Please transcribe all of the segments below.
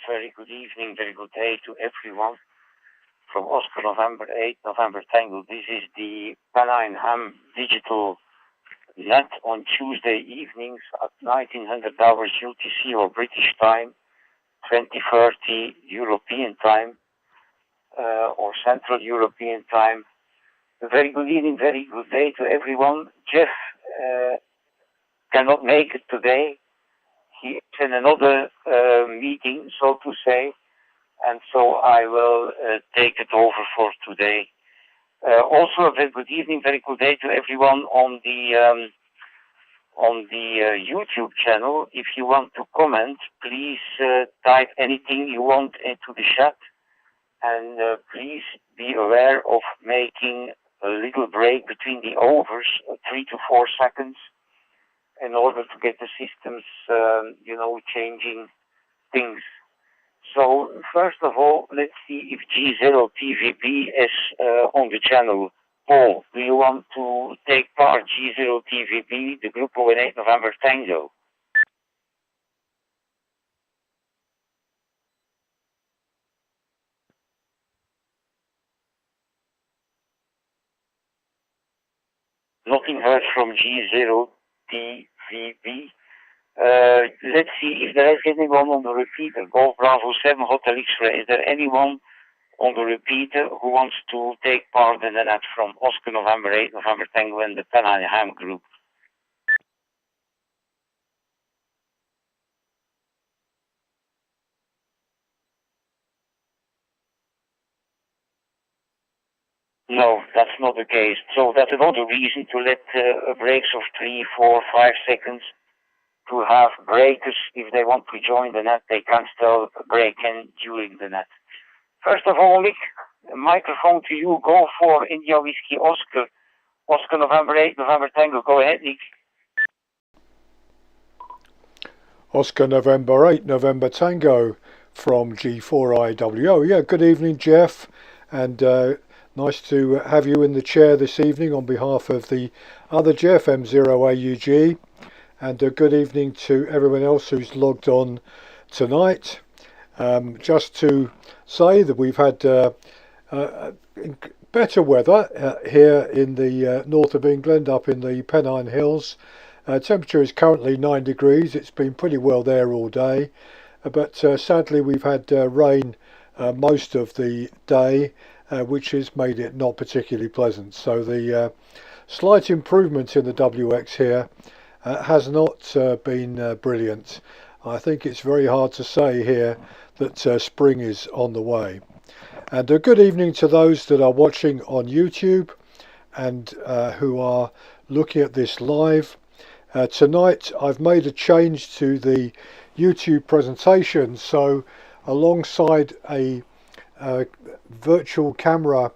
very good evening, very good day to everyone from Oscar November 8, November Tango. This is the Pennine Ham digital net on Tuesday evenings at 1900 hours UTC or British time, 2030 European time or Central European time. A very good evening, very good day to everyone. Jef cannot make it today. He is in another meeting, so to say, and so I will take it over for today. Also, a very good evening, very good day to everyone on the YouTube channel. If you want to comment, please type anything you want into the chat, and please be aware of making a little break between the overs, 3 to 4 seconds, in order to get the systems, changing things. So, first of all, let's see if G0TVB is on the channel. Paul, do you want to take part, G0TVB, the group ON8 November Tango? Nothing heard from G0TVB. Let's see if there is anyone on the repeater. Golf Bravo 7 Hotel X-Ray. Is there anyone on the repeater who wants to take part in the net from Oscar November 8, November Tango and the Pennine Ham group? No, that's not the case. So that's another reason to let breaks of 3, 4, 5 seconds to have breakers. If they want to join the net, they can still break in during the net. First of all, Nick, microphone to you. Go for India Whiskey Oscar. Oscar November 8, November Tango. Go ahead, Nick. Oscar November 8, November Tango from G4IWO. Yeah, good evening, Jef, and nice to have you in the chair this evening on behalf of the other Jef, M0AUG, and a good evening to everyone else who's logged on tonight. Just to say that we've had better weather here in the north of England, up in the Pennine Hills. Temperature is currently 9 degrees. It's been pretty well there all day, but sadly we've had rain most of the day, which has made it not particularly pleasant. So the slight improvement in the WX here has not been brilliant. I think it's very hard to say here that spring is on the way. And a good evening to those that are watching on YouTube and who are looking at this live. Tonight I've made a change to the YouTube presentation, so alongside a virtual camera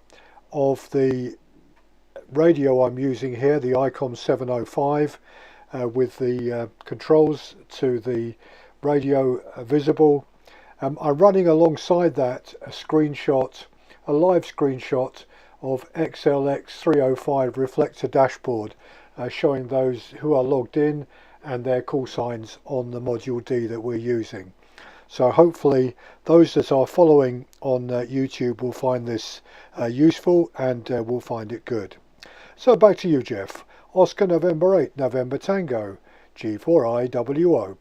of the radio I'm using here, the ICOM 705, with the controls to the radio visible, I'm running alongside that a live screenshot of XLX305 reflector dashboard, showing those who are logged in and their call signs on the module D that we're using. So hopefully those that are following on YouTube will find this useful and will find it good. So back to you, Jef. Oscar November 8, November Tango, G4IWO.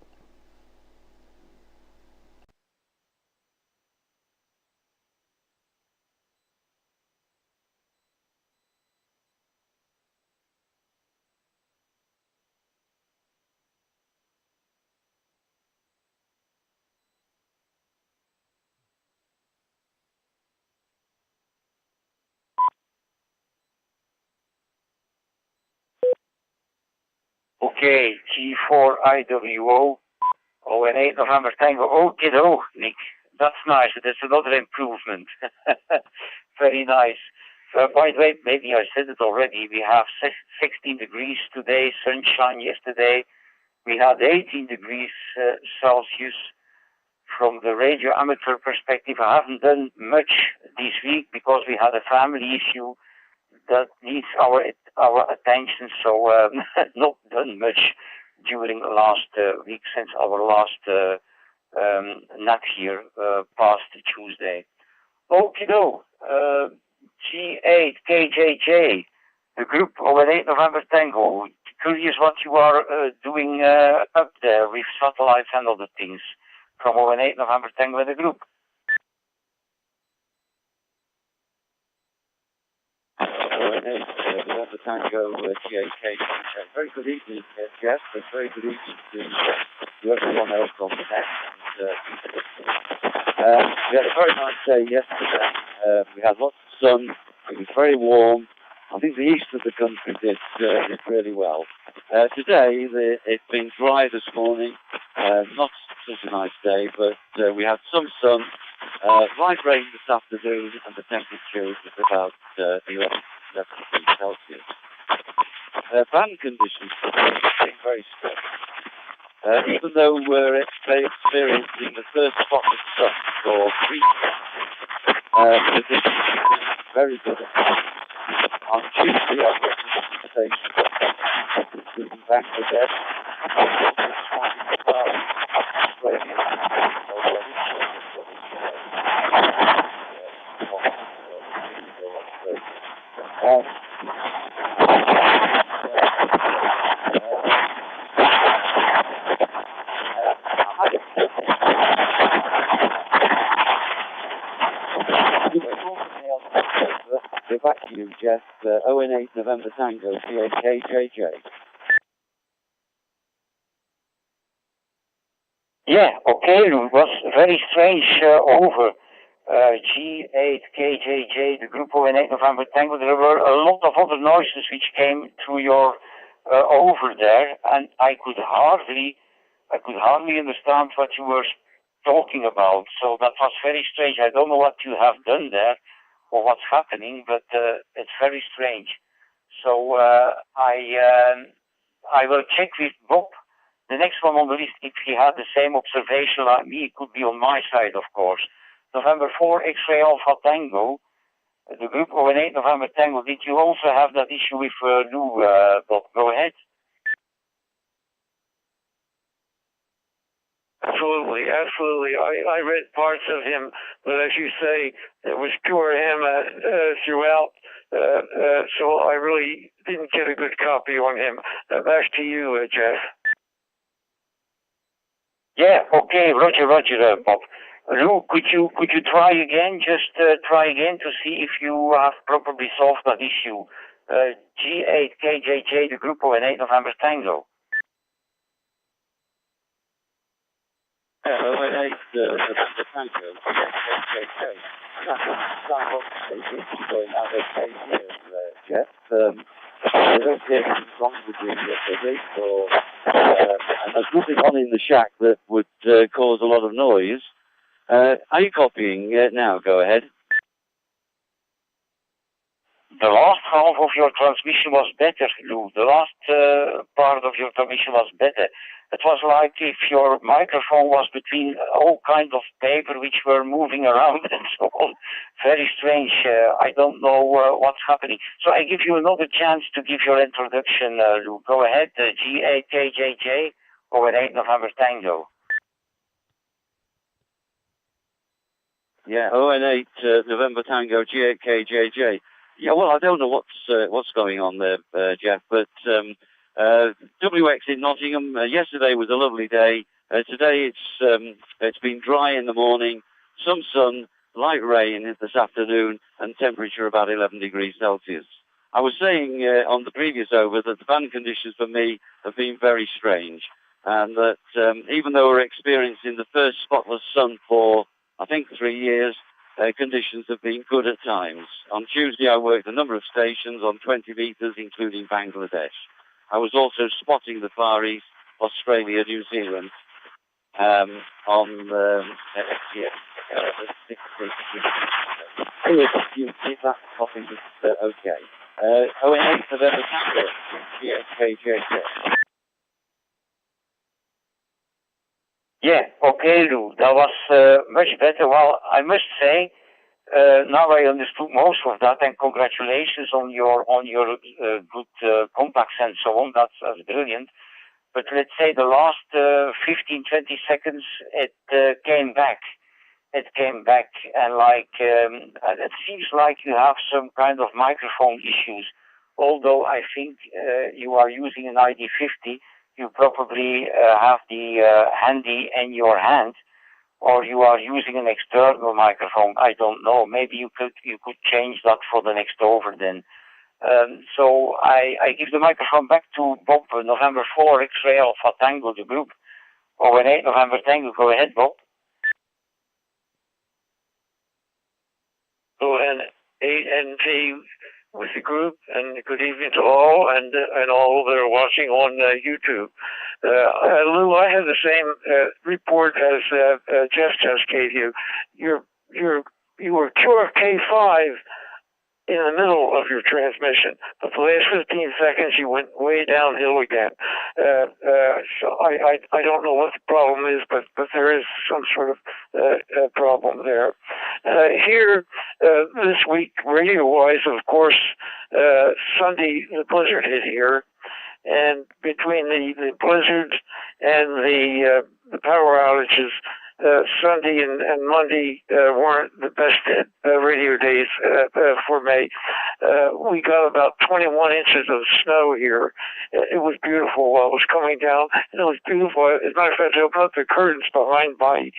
Okay, G4IWO, ON8 November Tango. Oh, kiddo, Nick. That's nice. That's another improvement. Very nice. By the way, maybe I said it already. We have 16 degrees today, sunshine yesterday. We had 18 degrees Celsius. From the radio amateur perspective, I haven't done much this week because we had a family issue that needs our attention, so not done much during the last week since our last not here past Tuesday. Okie doke. G8KJJ, the group ON8 November Tango. Curious what you are doing up there with satellites and other things from ON8 November Tango, the group. ON8 November Tango, G8KJJ. Very good evening, Jeff. Very good evening to everyone else on the net. We had a very nice day yesterday. We had lots of sun. It was very warm. I think the east of the country did really well. Today, it's been dry this morning. Not such a nice day, but we had some sun, light rain this afternoon, and the temperature is about 11 degrees Celsius. Band conditions have been very strange. Even though we're experiencing the first spot of sun for 3 years, the conditions have been very good. On Tuesday, I went to the station in Bangladesh. Back to you, Jeff. ON8 November Tango, G8KJJ. Yeah, okay, it was very strange over. G8KJJ, the group ON8 November Tango. There were a lot of other noises which came through your over there, and I could hardly understand what you were talking about. So that was very strange. I don't know what you have done there or what's happening, but it's very strange. So I will check with Bob, the next one on the list, if he had the same observation like me. It could be on my side, of course. November 4, X-Ray Alpha Tango, the group ON8 November Tango. Did you also have that issue with Lou, Bob? Go ahead. Absolutely. I read parts of him, but as you say, it was pure ham throughout, so I really didn't get a good copy on him. Back to you, Jeff. Yeah, okay, Roger, Bob. Lou, could you try again? Just try again to see if you have properly solved that issue. G8KJJ, the group ON8 November Tango. ON8 November Tango, G8KJJ. Going out okay here, Jeff. I don't hear anything wrong with you yesterday, or there's nothing on in the shack that would cause a lot of noise. Are you copying now? Go ahead. The last half of your transmission was better, Lou. The last part of your transmission was better. It was like if your microphone was between all kinds of paper which were moving around and so on. Very strange. I don't know what's happening. So I give you another chance to give your introduction, Lou. Go ahead. G8KJJ, ON8 November Tango. Yeah, ON8 November Tango, G8KJJ. Yeah, well, I don't know what's going on there, Jeff, but WX in Nottingham. Yesterday was a lovely day. Today it's been dry in the morning, some sun, light rain this afternoon, and temperature about 11 degrees Celsius. I was saying on the previous over that the band conditions for me have been very strange, and that even though we're experiencing the first spotless sun for, I think, 3 years, conditions have been good at times. On Tuesday, I worked a number of stations on 20 meters, including Bangladesh. I was also spotting the Far East, Australia, New Zealand, on the 6 if that copy was okay. ON8 November Tango, G8KJJ. Yeah, okay, Lou. That was much better. Well, I must say, now I understood most of that, and congratulations on your good contacts and so on. That's brilliant. But let's say the last 15, 20 seconds, it came back. It came back, and it seems like you have some kind of microphone issues. Although I think you are using an ID50, you probably have the handy in your hand, or you are using an external microphone. I don't know. Maybe you could change that for the next over then. So I give the microphone back to Bob, November 4, X-Ray Alpha Tango, the group. ON8 November Tango. Go ahead, Bob. ON8NT with the group, and good evening to all, and all that are watching on YouTube. Lou, I have the same report as Jef just gave you. You were QRK5 in the middle of your transmission, but the last 15 seconds you went way downhill again. So I don't know what the problem is, but there is some sort of problem there. Here this week, radio-wise, of course, Sunday the blizzard hit here, and between the blizzard and the power outages, Sunday and Monday weren't the best radio days for me. We got about 21 inches of snow here. It was beautiful while it was coming down, and it was beautiful. As a matter of fact, I opened up the curtains behind my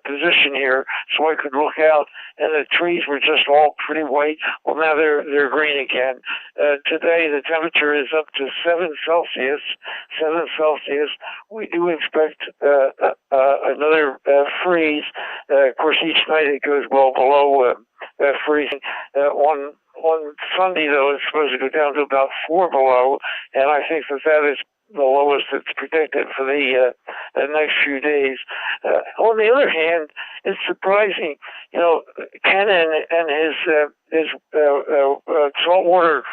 position here so I could look out, and the trees were just all pretty white. Well, now they're green again. Today the temperature is up to 7 Celsius. 7 Celsius. We do expect another freeze. Of course, each night it goes well below freezing. On Sunday, though, it's supposed to go down to about 4 below, and I think that is the lowest that's predicted for the next few days. On the other hand, it's surprising, Ken and his saltwater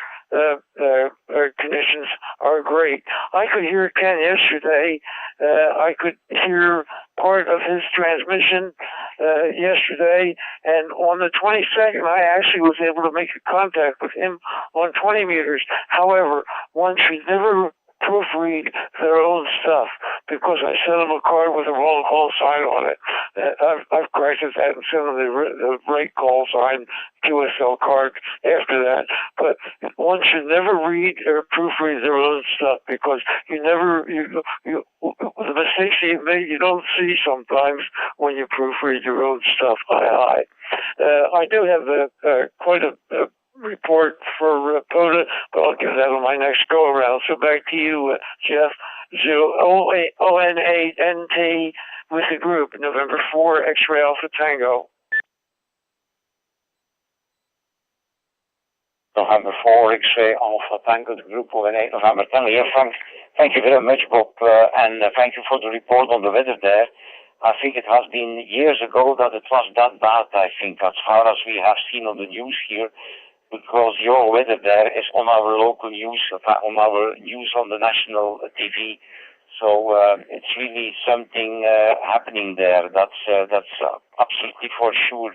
conditions are great. I could hear Ken yesterday. I could hear part of his transmission yesterday, and on the 22nd, I actually was able to make a contact with him on 20 meters. However, one should never proofread their own stuff, because I sent them a card with a wrong call sign on it. I've corrected that and sent them the right call sign QSL card after that. But one should never read or proofread their own stuff, because the mistakes you make you don't see sometimes when you proofread your own stuff. I do have quite a report for POTA, but I'll give that on my next go around. So back to you, Jef. ON8NT with the group, November 4, X-Ray Alpha Tango. November 4, X-Ray Alpha Tango, the group ON8 November Tango. Yeah, Frank, thank you very much, Bob, and thank you for the report on the weather there. I think it has been years ago that it was that bad, I think, as far as we have seen on the news here, because your weather there is on our local news, on our news on the national TV. So it's really something happening there. That's absolutely for sure.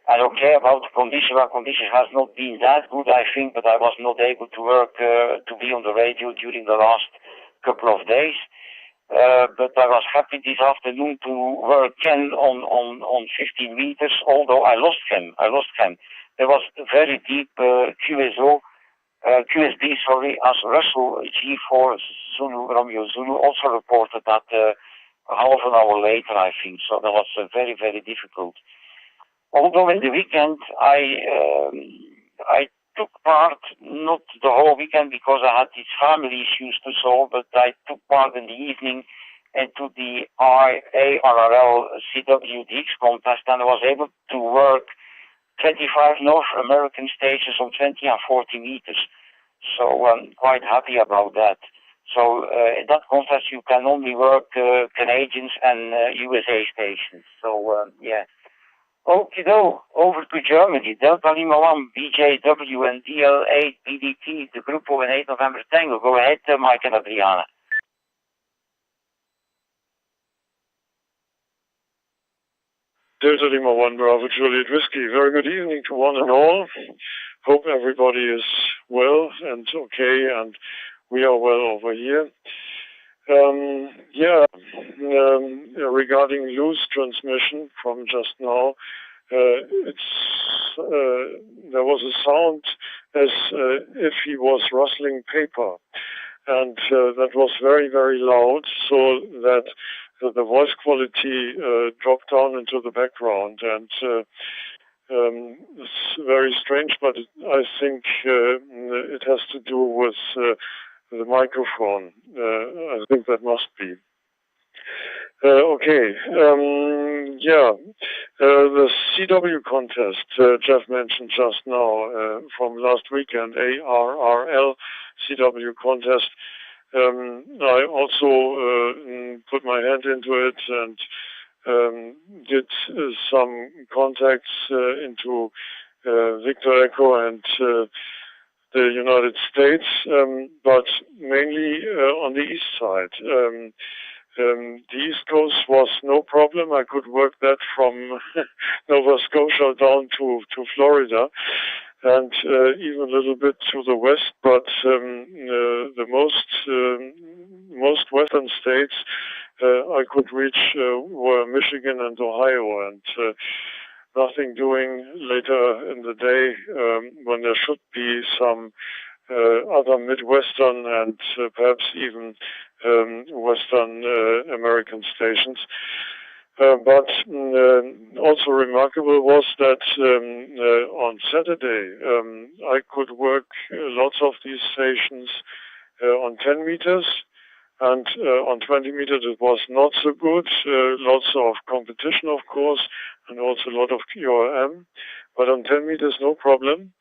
And okay, about the condition, our condition has not been that good, I think, but I was not able to work, to be on the radio during the last couple of days. But I was happy this afternoon to work Ken on 15 meters, although I lost him. There was a very deep QSB, as Russell G4 Zulu, Romeo Zulu also reported that half an hour later, I think. So that was very, very difficult. Although in the weekend I took part, not the whole weekend because I had these family issues to solve, but I took part in the evening into the ARRL CWDX contest, and I was able to work 25 North American stages on 20 and 40 meters. So I'm quite happy about that. So in that contest you can only work Canadians and USA stations. So yeah. Okay, over to Germany. Delta Lima 1, BJW and DL8 BDT, the group ON8 November Tango. Go ahead, Mike and Adriana. Delta Lima 1, Bravo Juliet Whiskey. Very good evening to one and all. Hope everybody is well and okay and we are well over here. Regarding loose transmission from just now, there was a sound as if he was rustling paper, and that was very, very loud, so that the voice quality dropped down into the background, and it's very strange, but I think it has to do with the microphone. I think that must be. The CW contest Jef mentioned just now from last weekend, ARRL CW contest. I also put my hand into it and did some contacts into Victor Echo and the United States, but mainly on the east side. The East Coast was no problem. I could work that from Nova Scotia down to Florida, and even a little bit to the west. But the most western states I could reach were Michigan and Ohio, and nothing doing later in the day when there should be some other Midwestern and perhaps even Western American stations. But also remarkable was that on Saturday I could work lots of these stations on 10 meters, and on 20 meters it was not so good. Lots of competition, of course, and also a lot of QRM. But on 10 meters, no problem.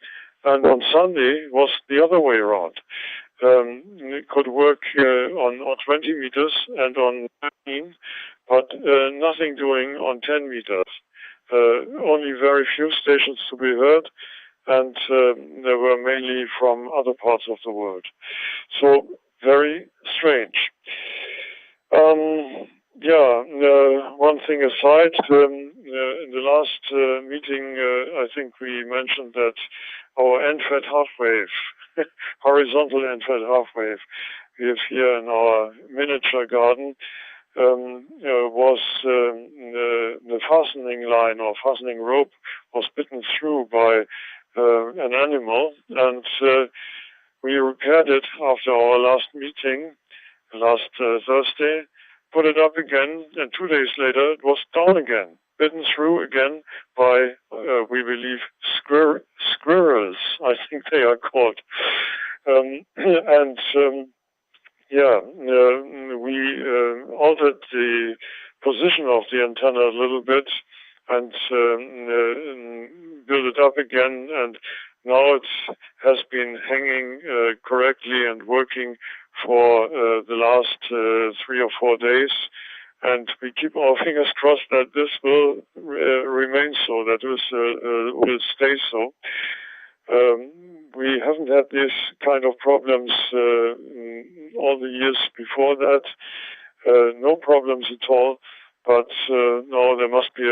And on Sunday was the other way around. It could work on 20 meters and on 15, but nothing doing on 10 meters. Only very few stations to be heard, and they were mainly from other parts of the world. So very strange. One thing aside, in the last meeting, I think we mentioned that our end-fed half wave, horizontal end-fed half wave, we have here in our miniature garden, was the fastening line or fastening rope was bitten through by an animal, and we repaired it after our last meeting, last Thursday, put it up again, and 2 days later it was down again, bitten through again by, we believe, squirrels, I think they are called. We altered the position of the antenna a little bit and built it up again, and now it has been hanging correctly and working for the last 3 or 4 days. And we keep our fingers crossed that this will remain so, that this will stay so. We haven't had this kind of problems all the years before that. No problems at all. But no, there must be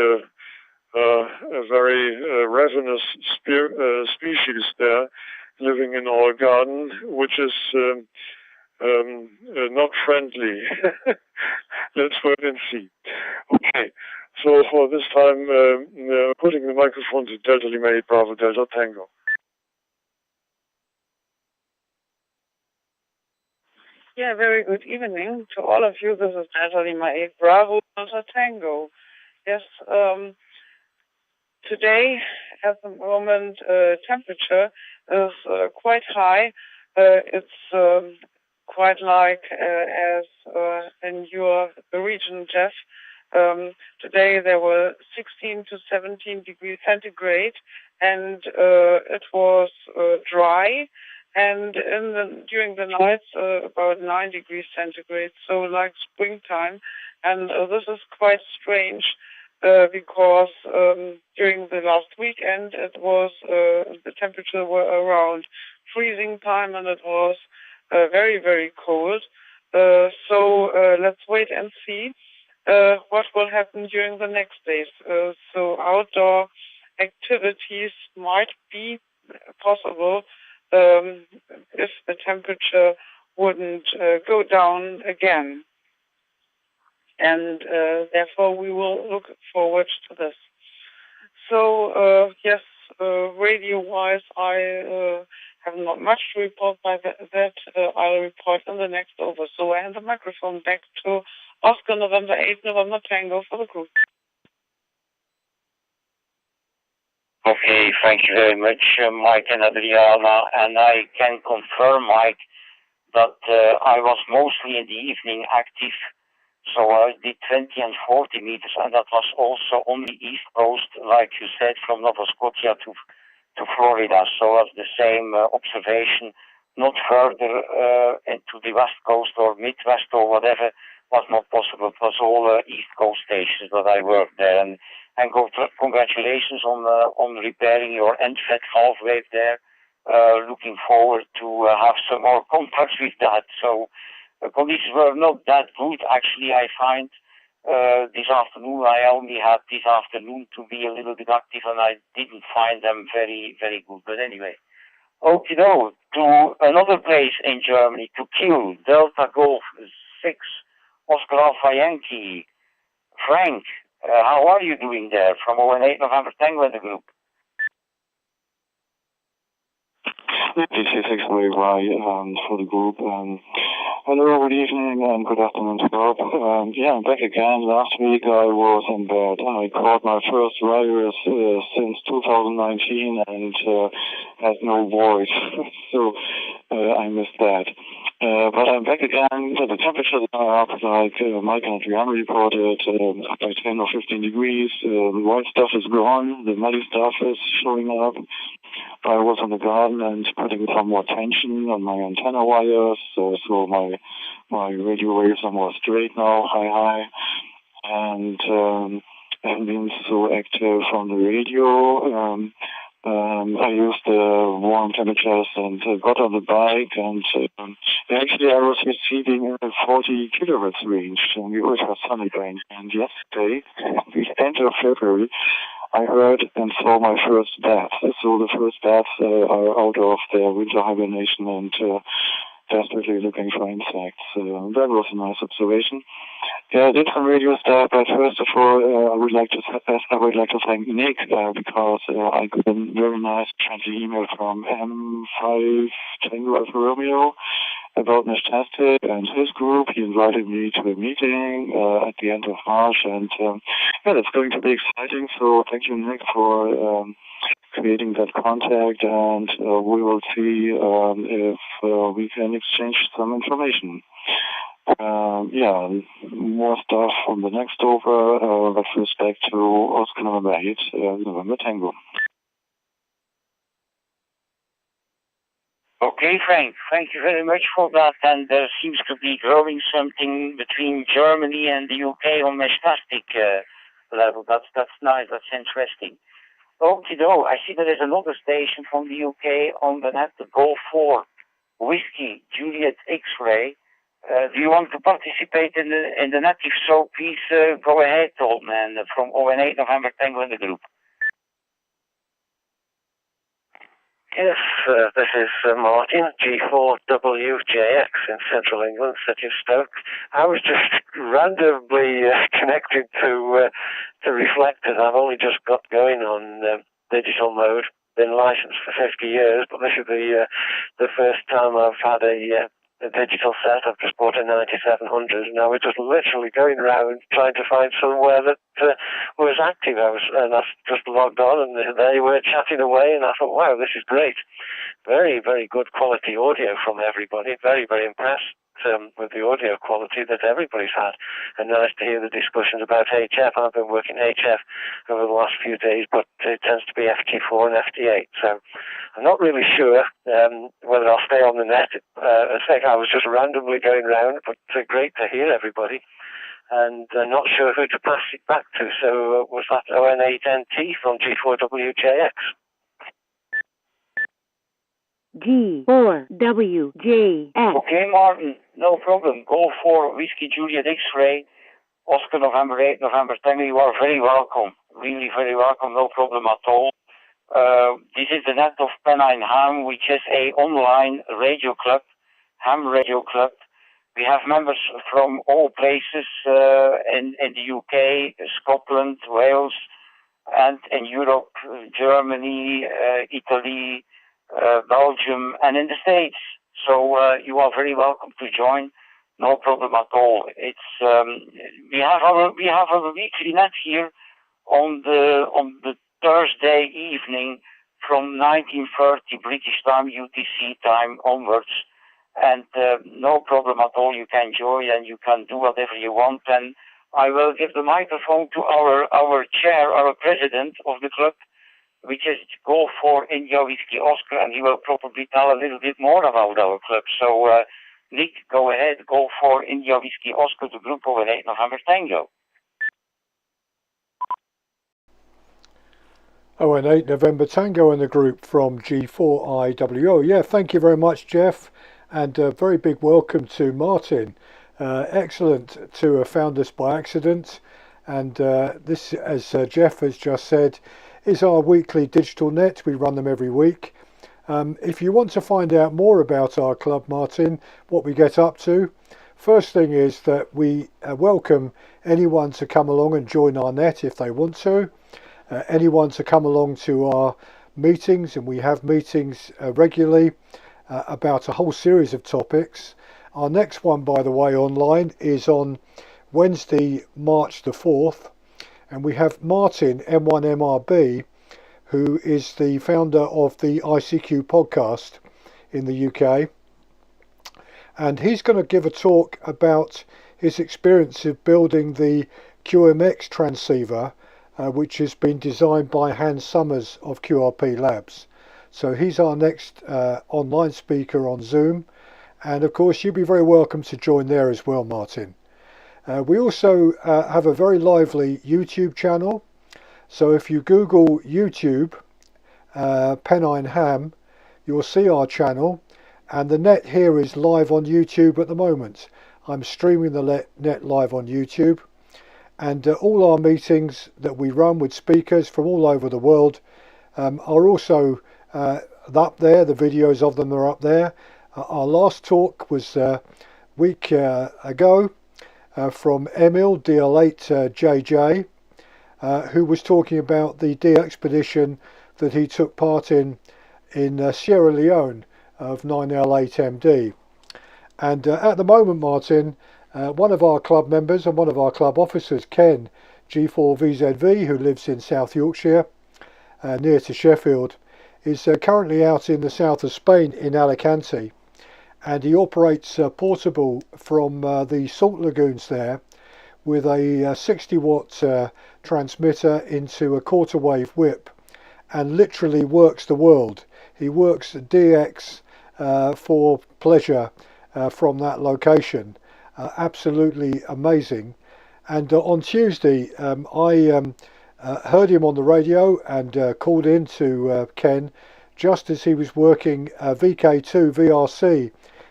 a very ravenous species there living in our garden, which is not friendly. Let's wait and see. Okay, so for this time, putting the microphone to Delta Lima 8 Bravo Delta Tango. Yeah, very good evening to all of you. This is Delta Lima 8 Bravo Delta Tango. Yes, today at the moment temperature is quite high. It's quite like as in your region, Jef. Today there were 16 to 17 degrees centigrade, and it was dry. And during the nights, about 9 degrees centigrade, so like springtime. And this is quite strange because during the last weekend, it was the temperature were around freezing time, and it was very, very cold. So let's wait and see what will happen during the next days. So outdoor activities might be possible if the temperature wouldn't go down again. And therefore we will look forward to this. So yes, radio-wise, I have not much to report by that. I'll report in the next over. So I hand the microphone back to Oscar November 8, November Tango for the group. Okay, thank you very much, Mike and Adriana. And I can confirm, Mike, that I was mostly in the evening active. So I did 20 and 40 meters, and that was also on the east coast, like you said, from Nova Scotia to Florida. So it was the same observation, not further into the west coast or midwest or whatever was not possible. It was all east coast stations that I worked there. And congratulations on repairing your end-fed half wave there. Looking forward to have some more contacts with that. So the conditions were not that good. Actually, I find this afternoon, I only had this afternoon to be a little bit active, and I didn't find them very, very good. But anyway, okay, no, to another place in Germany, to Kiel, Delta Golf 6, Oscar Alpha Yankee. Frank, how are you doing there from ON8 November Tango in the group? This is actually Rai for the group. Hello, good evening, and good afternoon to Bob. Yeah, I'm back again. Last week I was in bed. I caught my first virus since 2019 and had no voice, so I missed that. But I'm back again. The temperatures are up, like Mike and Adriana reported, up by 10 or 15 degrees. The white stuff is gone. The muddy stuff is showing up. I was in the garden and putting some more tension on my antenna wires, so my radio waves are more straight now, high, and haven't been so active on the radio. I used the warm temperatures and got on the bike, and actually I was receiving a 40 kilohertz range on the ultra sonic range. And yesterday, the end of February, I heard and saw my first bats. So the first bats are out of their winter hibernation and desperately looking for insects. That was a nice observation. Yeah, I did some radio stuff, but first of all, I would like to thank Nick because I got a very nice friendly email from M5 Tango Alpha Romeo about Nashtastic and his group. He invited me to a meeting at the end of March, and yeah, that's going to be exciting. So thank you, Nick, for creating that contact, and we will see if we can exchange some information. Yeah, more stuff on the next over with respect to Oscar November 8, November Tango. Okay, Frank, thank you very much for that. And there seems to be growing something between Germany and the UK on Nashtastic level. That's nice, that's interesting. Okay, though, I see there is another station from the UK on the net, the Golf 4 Whiskey Juliet X-Ray. Do you want to participate in the net? If so, please go ahead, old man, from ON8 November Tango in the group. Yes, this is Martin, G4WJX in central England, city of Stoke. I was just randomly connected to reflectors. I've only just got going on digital mode. Been licensed for 50 years, but this is the first time I've had a digital set. I've just bought a 9700, and I was just literally going around trying to find somewhere that was active. I just logged on, and there you were chatting away, and I thought, wow, this is great. Very, very good quality audio from everybody. Very, very impressed with the audio quality that everybody's had. And nice to hear the discussions about HF. I've been working HF over the last few days, but it tends to be FT4 and FT8. So I'm not really sure whether I'll stay on the net. I was just randomly going around, but great to hear everybody. And not sure who to pass it back to. So was that ON8NT from G4WJX? G4WJX. Okay, Martin, no problem. Go for Whiskey Juliet X-Ray, Oscar November 8, November 10. You are very welcome. Really very welcome, no problem at all. This is the net of Pennine Ham, which is an online radio club Ham Radio Club. We have members from all places in the UK, Scotland, Wales, and in Europe, Germany, Italy, Belgium, and in the States. So you are very welcome to join. No problem at all. It's we have our weekly net here on the Thursday evening from 19:30 British time, UTC time onwards, and no problem at all. You can join and you can do whatever you want. And I will give the microphone to our chair, our president of the club, which is Go for India Whiskey Oscar, and he will probably tell a little bit more about our club. So, Nick, go ahead, Go for India Whiskey Oscar, the group over 8 November Tango. 018 November Tango and the group from G4IWO. Yeah, thank you very much, Jef, and a very big welcome to Martin. Excellent to have found us by accident, and this, as Jef has just said, is our weekly digital net. We run them every week. If you want to find out more about our club, Martin, what we get up to, first thing is that we welcome anyone to come along and join our net if they want to. Anyone to come along to our meetings, and we have meetings regularly about a whole series of topics. Our next one, by the way, online is on Wednesday, March the 4th, and we have Martin, M1MRB, who is the founder of the ICQ podcast in the UK, and he's going to give a talk about his experience of building the QMX transceiver, which has been designed by Hans Summers of QRP Labs. So he's our next online speaker on Zoom, and of course you'll be very welcome to join there as well, Martin. We also have a very lively YouTube channel, so if you Google YouTube Pennine Ham, you'll see our channel, and the net here is live on YouTube at the moment. I'm streaming the net live on YouTube, and all our meetings that we run with speakers from all over the world are also up there. The videos of them are up there. Our last talk was a week ago from Emil DL8JJ, who was talking about the D expedition that he took part in Sierra Leone of 9L8MD. And at the moment, Martin, one of our club members and one of our club officers, Ken, G4VZV, who lives in South Yorkshire, near to Sheffield, is currently out in the south of Spain in Alicante, and he operates portable from the salt lagoons there with a 60 watt transmitter into a quarter wave whip, and literally works the world. He works DX for pleasure from that location. Absolutely amazing. And on Tuesday I heard him on the radio and called in to Ken just as he was working VK2 VRC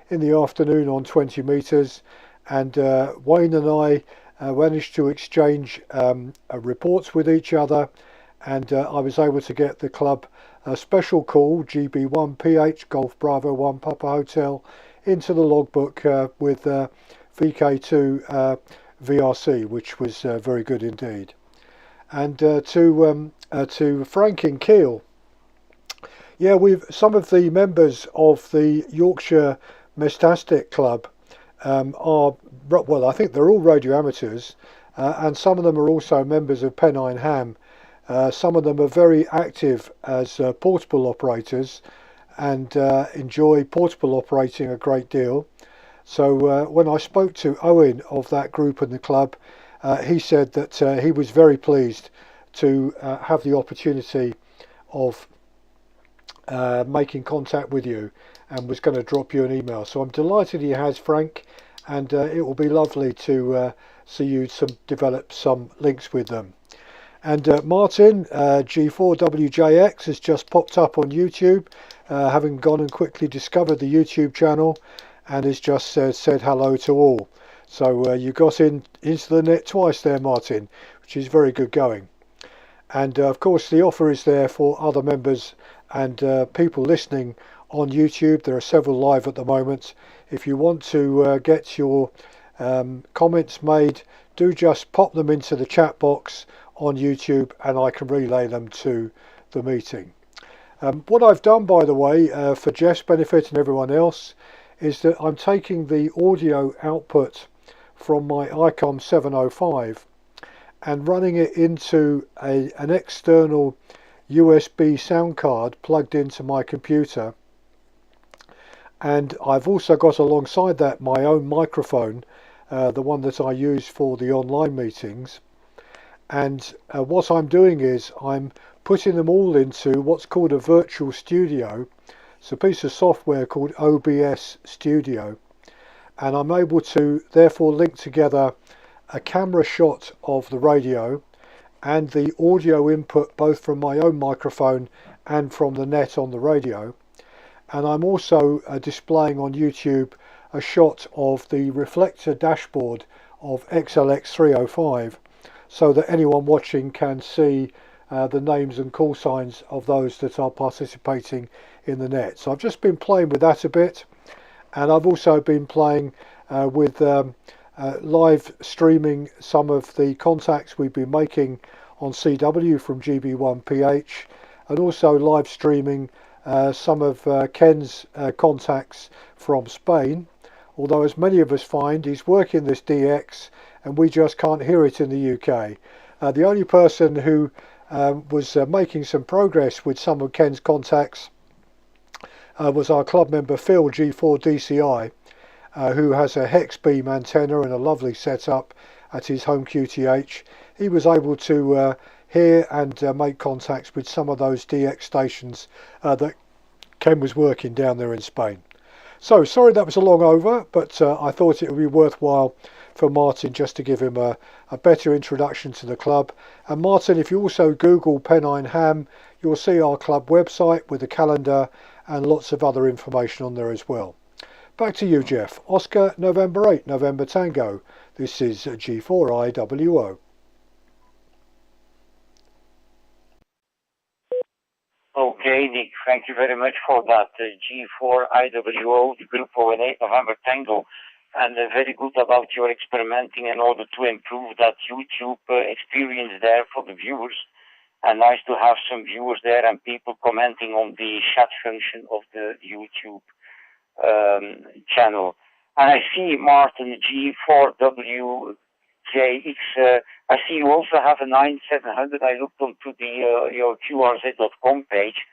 in the afternoon on 20 meters, and Wayne and I managed to exchange reports with each other, and I was able to get the club a special call, GB1PH Golf Bravo 1 Papa Hotel, into the logbook with VK2 VRC, which was very good indeed. And to Frank in Kiel, yeah, we've some of the members of the Yorkshire Mestastic Club are, well, I think they're all radio amateurs, and some of them are also members of Pennine Ham. Some of them are very active as portable operators and enjoy portable operating a great deal. So when I spoke to Owen of that group and the club, he said that he was very pleased to have the opportunity of making contact with you, and was going to drop you an email. So I'm delighted he has, Frank, and it will be lovely to see you develop some links with them. And Martin, G4WJX, has just popped up on YouTube, having gone and quickly discovered the YouTube channel, and has just said hello to all. So you got into the net twice there, Martin, which is very good going. And of course the offer is there for other members and people listening on YouTube. There are several live at the moment. If you want to get your comments made, do just pop them into the chat box on YouTube and I can relay them to the meeting. What I've done, by the way, for Jeff's benefit and everyone else, is that I'm taking the audio output from my ICOM 705 and running it into an external USB sound card plugged into my computer, and I've also got alongside that my own microphone, the one that I use for the online meetings. And what I'm doing is I'm putting them all into what's called a virtual studio. It's a piece of software called OBS Studio, and I'm able to therefore link together a camera shot of the radio and the audio input both from my own microphone and from the net on the radio. And I'm also displaying on YouTube a shot of the reflector dashboard of XLX 305 so that anyone watching can see the names and call signs of those that are participating in the net. So I've just been playing with that a bit, and I've also been playing with live streaming some of the contacts we've been making on CW from GB1PH, and also live streaming some of Ken's contacts from Spain, although as many of us find he's working this DX and we just can't hear it in the UK. The only person who was making some progress with some of Ken's contacts was our club member Phil, G4DCI, who has a hex beam antenna and a lovely setup at his home QTH. He was able to hear and make contacts with some of those DX stations that Ken was working down there in Spain. So sorry that was a long over, but I thought it would be worthwhile for Martin just to give him a better introduction to the club. And Martin, if you also Google Pennine Ham, you'll see our club website with the calendar and lots of other information on there as well. Back to you, Jeff. Oscar, November 8, November Tango. This is G4IWO. Okay, Nick, thank you very much for that. G4IWO, the group ON8 November Tango, and very good about your experimenting in order to improve that YouTube experience there for the viewers. And nice to have some viewers there and people commenting on the chat function of the YouTube channel. And I see Martin G4WJX. I see you also have a 9700. I looked onto the your QRZ.com page.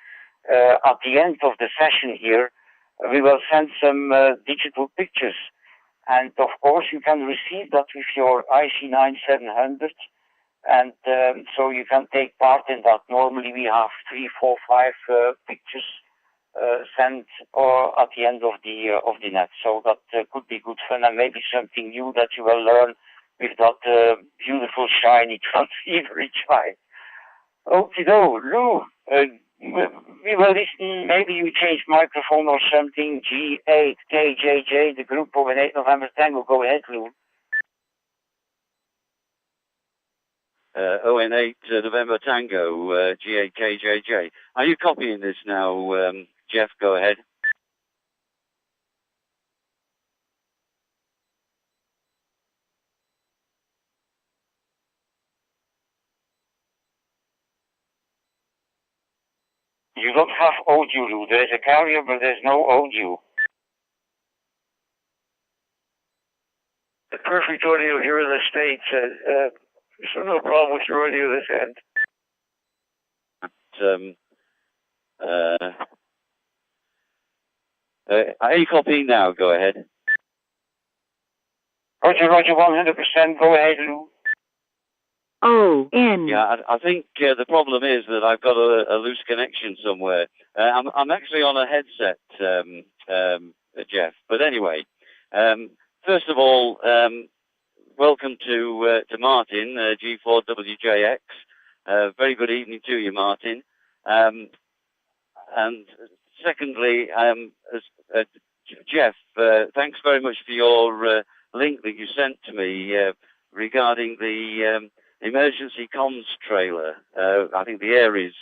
At the end of the session here, we will send some digital pictures, and of course you can receive that with your IC9700. And so you can take part in that. Normally we have 3, 4, 5 pictures sent or at the end of the net. So that could be good fun and maybe something new that you will learn with that beautiful shiny transceiver each eye. Okay, Lou, we will listen. Maybe you change microphone or something. G8KJJ, the group of an 8 November Tango. Go ahead, Lou. ON8 November Tango, G8KJJ. Are you copying this now, Jeff? Go ahead. You don't have audio, Lou. There's a carrier, but there's no audio. The perfect audio here in the States. So no problem with your audio this end. Are you copying now? Go ahead. Roger, 100%. Go ahead, Lou. ON. Yeah, I think the problem is that I've got a loose connection somewhere. I'm actually on a headset, Jeff. But anyway, first of all, welcome to Martin, G4WJX. Very good evening to you, Martin. And secondly, Jeff, thanks very much for your link that you sent to me regarding the emergency comms trailer. I think the Aries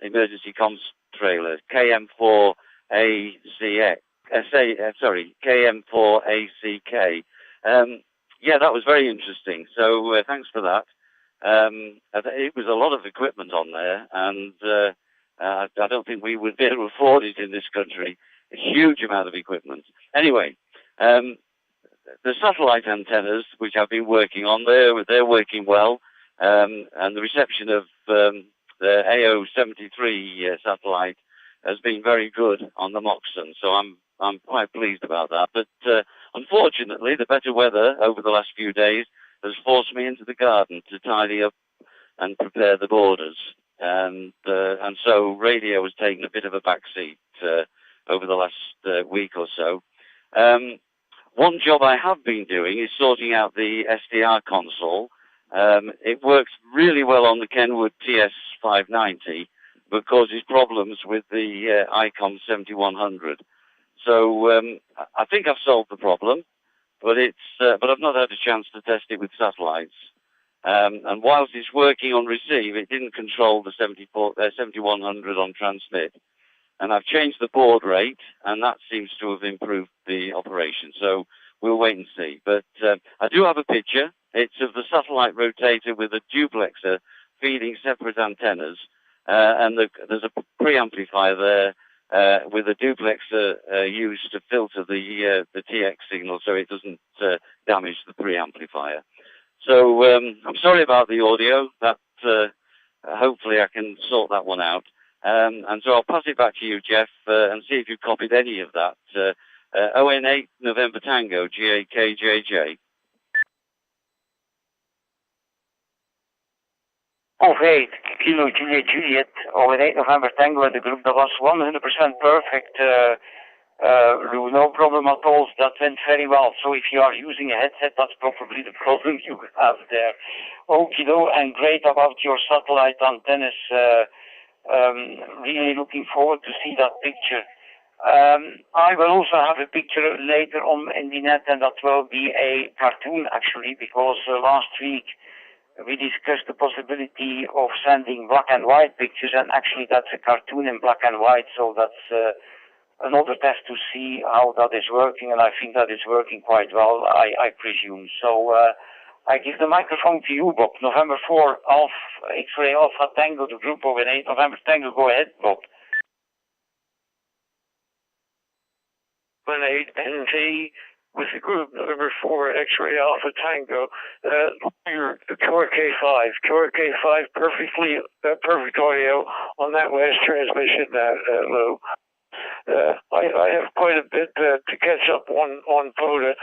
emergency comms trailer, KM4ACK. KM4ACK. Yeah, that was very interesting. So thanks for that. It was a lot of equipment on there, and I don't think we would be able to afford it in this country. A huge amount of equipment. Anyway, the satellite antennas, which I've been working on, they're working well, and the reception of the AO73 satellite has been very good on the Moxon, so I'm quite pleased about that. But unfortunately, the better weather over the last few days has forced me into the garden to tidy up and prepare the borders, and so radio has taken a bit of a backseat over the last week or so. One job I have been doing is sorting out the SDR console. It works really well on the Kenwood TS590, but causes problems with the ICOM 7100. So I think I've solved the problem, but I've not had a chance to test it with satellites. And whilst it's working on receive, it didn't control the 7100 on transmit. And I've changed the baud rate, and that seems to have improved the operation. So we'll wait and see. But I do have a picture. It's of the satellite rotator with a duplexer feeding separate antennas, and there's a preamplifier there with a duplexer used to filter the TX signal so it doesn't damage the preamplifier. So I'm sorry about the audio. That hopefully I can sort that one out. And so I'll pass it back to you, Jef, and see if you copied any of that. ON8 November Tango, GAKJJ. Okay, Kilo Juliet Juliet, ON8 November Tango at the group. That was 100% perfect. No problem at all. That went very well. So if you are using a headset, that's probably the problem you have there. Okay, and great about your satellite antennas. Really looking forward to see that picture. I will also have a picture later on in the net, and that will be a cartoon actually, because last week we discussed the possibility of sending black and white pictures, and actually that's a cartoon in black and white, so that's another test to see how that is working, and I think that is working quite well, I presume. So I give the microphone to you, Bob. November 4, X-Ray Alpha Tango, the group of 8 November Tango. Go ahead, Bob. 8NT with the group November 4, X-Ray Alpha Tango. Your QRK5, perfect audio on that last transmission, Lou. I have quite a bit to catch up on POTA.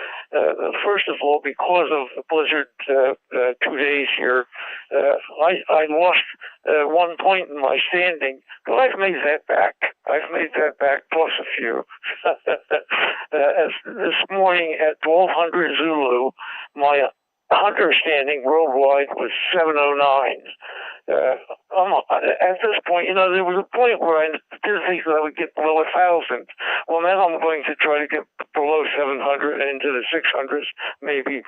First of all, because of the blizzard 2 days here, I lost 1 point in my standing, but I've made that back. Plus a few. This morning at 1200 Zulu, my hunter standing worldwide was 709. At this point, there was a point where I didn't think that I would get below 1,000. Well, now I'm going to try to get below 700 and into the 600s, maybe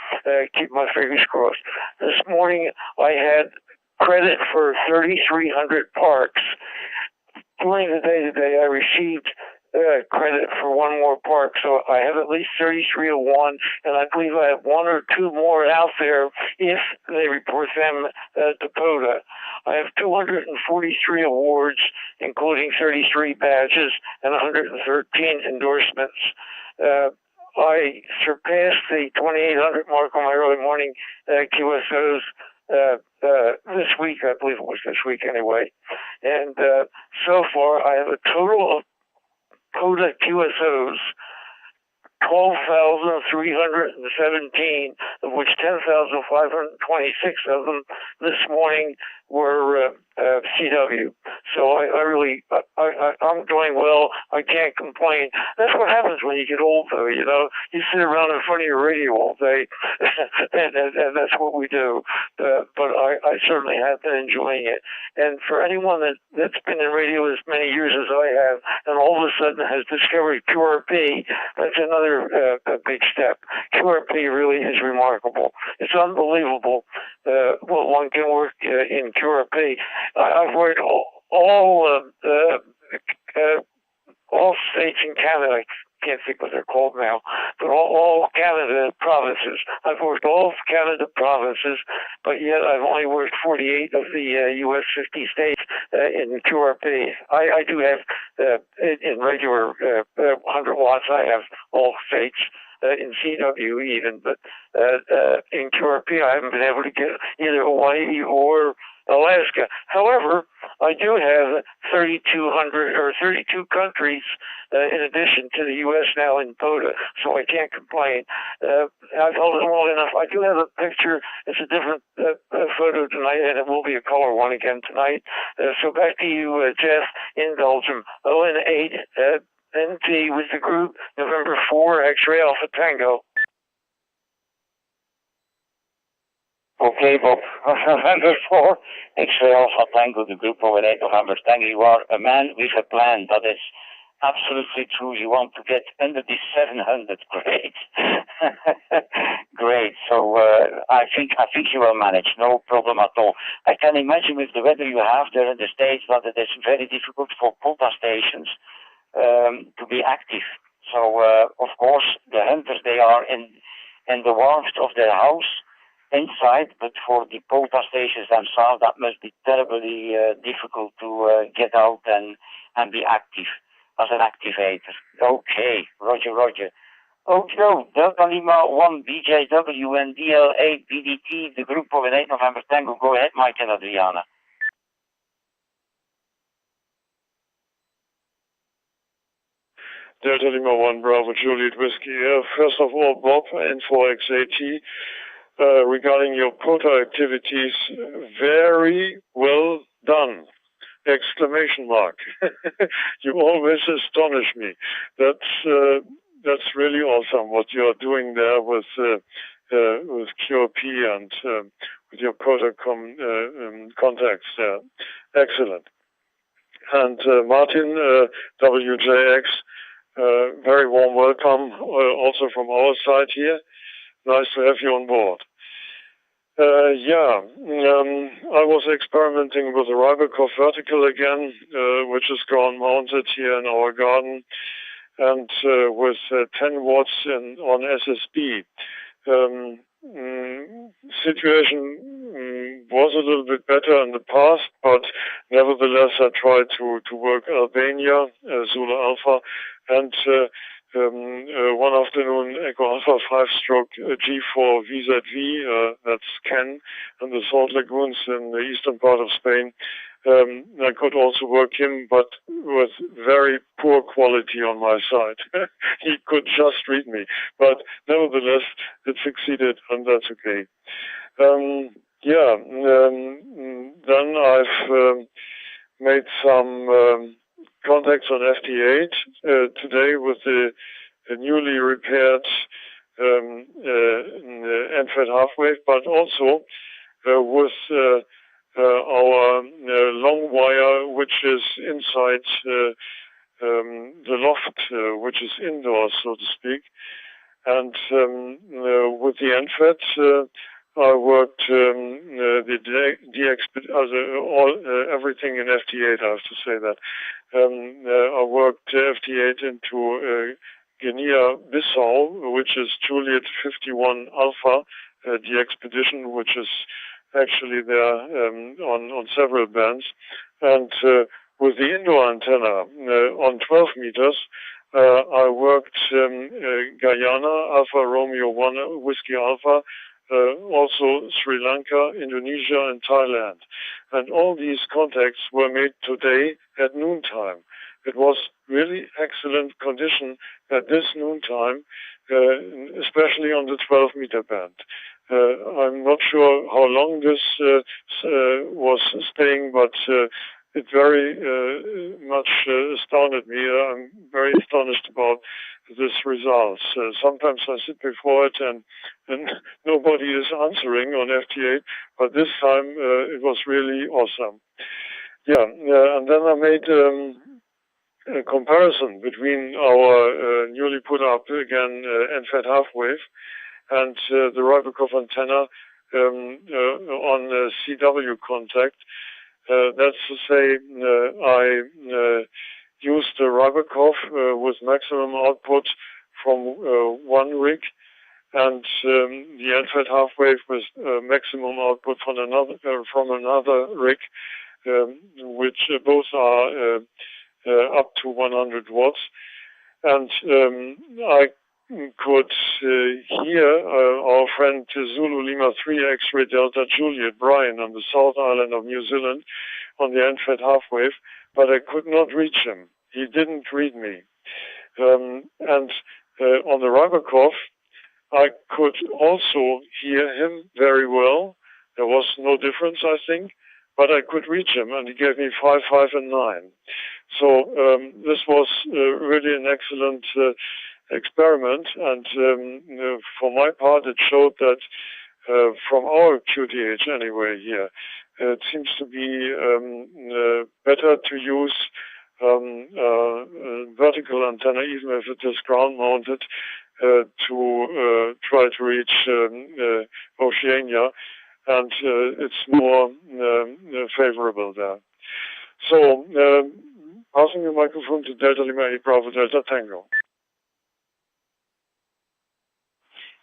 keep my fingers crossed. This morning, I had credit for 3,300 parks. During the day today, I received credit for one more park, so I have at least 3301, and I believe I have 1 or 2 more out there if they report them to POTA. I have 243 awards, including 33 badges and 113 endorsements. I surpassed the 2,800 mark on my early morning QSOs this week. I believe it was this week anyway. And so far, I have a total of POTA QSOs, 12,317, of which 10,526 of them this morning were CW. So I'm doing well. I can't complain. That's what happens when you get old, though. You sit around in front of your radio all day, and that's what we do. But I certainly have been enjoying it. And for anyone that's been in radio as many years as I have, and all of a sudden has discovered QRP, that's another big step. QRP really is remarkable. It's unbelievable what one can work in QRP. I've worked all all states in Canada. I can't think what they're called now, but all Canada provinces. I've worked all Canada provinces, but yet I've only worked 48 of the U.S. 50 states in QRP. I do have, in regular 100 watts, I have all states. In CW even, but in QRP I haven't been able to get either Hawaii or Alaska. However, I do have 3,200 or 32 countries in addition to the U.S. now in POTA, so I can't complain. I've held it long enough. I do have a picture. It's a different photo tonight, and it will be a color one again tonight. So back to you, Jeff, in Belgium. ON8NT with the group, November 4, X-Ray Alpha Tango. Okay, Bob. November 4, X-Ray Alpha Tango, the group ON8 November Tango. You are a man with a plan. That is absolutely true. You want to get under the 700. Great. Great. So I think you will manage. No problem at all. I can imagine with the weather you have there in the States that it is very difficult for POTA stations to be active. So of course the hunters, they are in the warmth of their house inside, but for the POTA stations themselves that must be terribly difficult to get out and be active as an activator. Okay, Roger. Okay, Delta Lima 1 BJW and DL8 BDT, the group of 8 November Tango. Go ahead, Mike and Adriana. Delta Lima 1 Bravo Juliet Whiskey. First of all, Bob, N4XAT, regarding your POTA activities, very well done! Exclamation mark. You always astonish me. That's really awesome what you're doing there with QRP and with your POTA contacts there. Excellent. And Martin, WJX, very warm welcome also from our side here. Nice to have you on board. I was experimenting with the Rybakov vertical again, which is ground mounted here in our garden, and with 10 watts on SSB. Situation was a little bit better in the past, but nevertheless I tried to work Albania, Zulu Alpha, and one afternoon Echo Alpha 5-stroke G4 VZV, that's Ken, in the Salt Lagoons in the eastern part of Spain. I could also work him, but with very poor quality on my side. He could just read me, but nevertheless it succeeded, and that's okay. Then I've made some contacts on FT8 today with the newly repaired NFET half-wave, but also with our long wire, which is inside the loft, which is indoors, so to speak. And with the NFET, I worked everything in FT8. I have to say that I worked FT8 into Guinea-Bissau, which is Juliet 51 Alpha, the expedition, which is actually there on several bands, and with the indoor antenna on 12 meters. I worked Guyana, Alpha Romeo 1 Whiskey Alpha, also Sri Lanka, Indonesia, and Thailand. And all these contacts were made today at noontime. It was really excellent condition at this noontime, especially on the 12-meter band. I'm not sure how long this was staying, but it very much astounded me. I'm very astonished about this result. Sometimes I sit before it and nobody is answering on FT8, but this time it was really awesome. And then I made a comparison between our newly put up again NFET half-wave and the Rybakov antenna on CW contact. That's to say, I used the Rybakov with maximum output from one rig, and the NFET half-wave with maximum output from another rig, which both are up to 100 watts. And I could hear our friend Zulu Lima 3 X-ray Delta Juliet Brian on the South Island of New Zealand on the NFET half-wave, but I could not reach him. He didn't read me. And on the Rybakov, I could also hear him very well. There was no difference, I think, but I could reach him, and he gave me 5, 5, and 9. So this was really an excellent experiment, and for my part, it showed that from our QTH anyway here, it seems to be better to use vertical antenna, even if it is ground-mounted, to try to reach Oceania, and it's more favorable there. So, passing the microphone to Delta Lima 8 Bravo Delta Tango.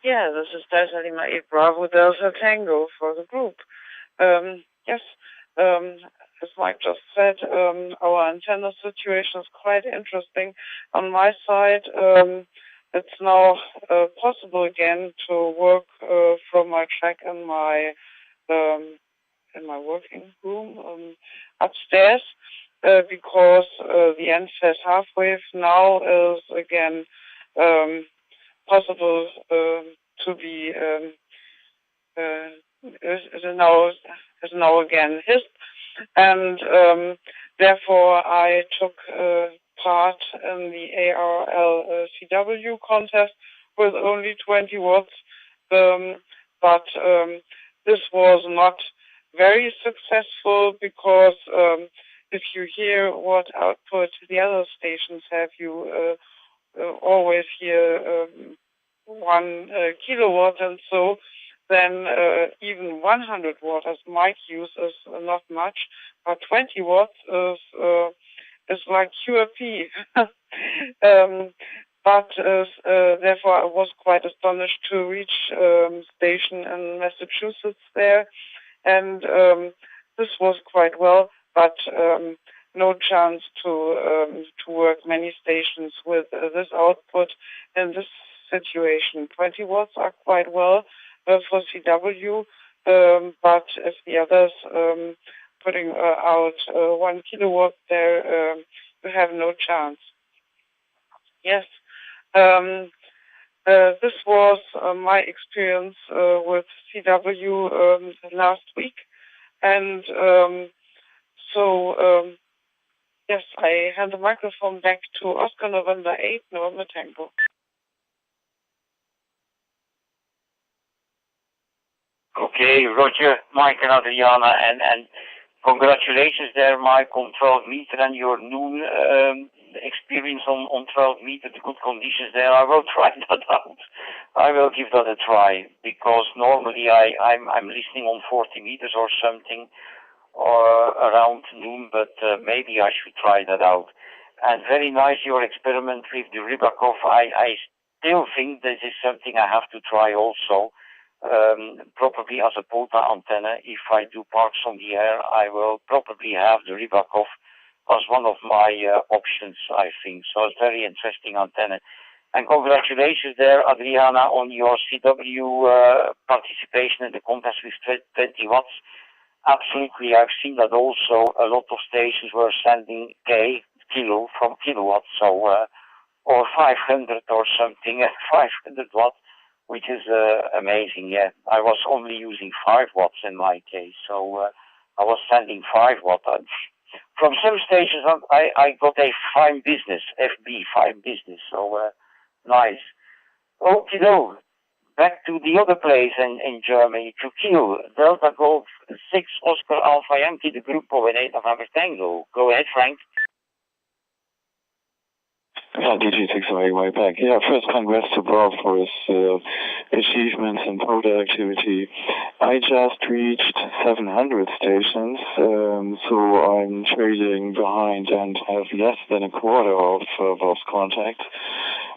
Yeah, this is Delta Lima 8 Bravo Delta Tango for the group. Yes, as Mike just said, our antenna situation is quite interesting. On my side, it's now possible again to work from my track in my working room upstairs, because the NFET half-wave now is again possible to be is now again hissed, and therefore I took part in the ARL CW contest with only 20 watts, but this was not very successful, because if you hear what output the other stations have, you always hear 1 kilowatt, and so then even 100 watt as Mike uses not much, but 20 watts is like QRP. But therefore I was quite astonished to reach station in Massachusetts there, and this was quite well, but no chance to work many stations with this output in this situation. 20 watts are quite well for CW, but if the others putting out 1 kilowatt there, you have no chance. Yes, this was my experience with CW last week, and so yes, I hand the microphone back to Oscar November 8, November Tango. Okay, Roger, Mike and Adriana, and congratulations there, Mike, on 12 meter and your noon experience on 12 meter, the good conditions there. I will try that out. I will give that a try, because normally I'm listening on 40 meters or something, or around noon, but maybe I should try that out. And very nice your experiment with the Rybakov. I still think this is something I have to try also. Probably as a POTA antenna. If I do parks on the air, I will probably have the Rybakov as one of my options, I think. So it's very interesting antenna. And congratulations there, Adriana, on your CW participation in the contest with 20 watts. Absolutely, I've seen that also. A lot of stations were sending kilo from kilowatts, so or 500 or something at 500 watts. Which is amazing, yeah. I was only using 5 watts in my case, so I was sending 5 watts. From some stations, I got a fine business, FB, fine business, so nice. Okay, no, back to the other place in Germany, to Kiel, Delta Golf 6 Oscar Alpha Yankee, the group of 8 November Tango. Go ahead, Frank. Yeah, DG608 way back. Yeah, first congrats to Bob for his achievements in powder activity. I just reached 700 stations, so I'm trailing behind and have less than a quarter of Bob's contact.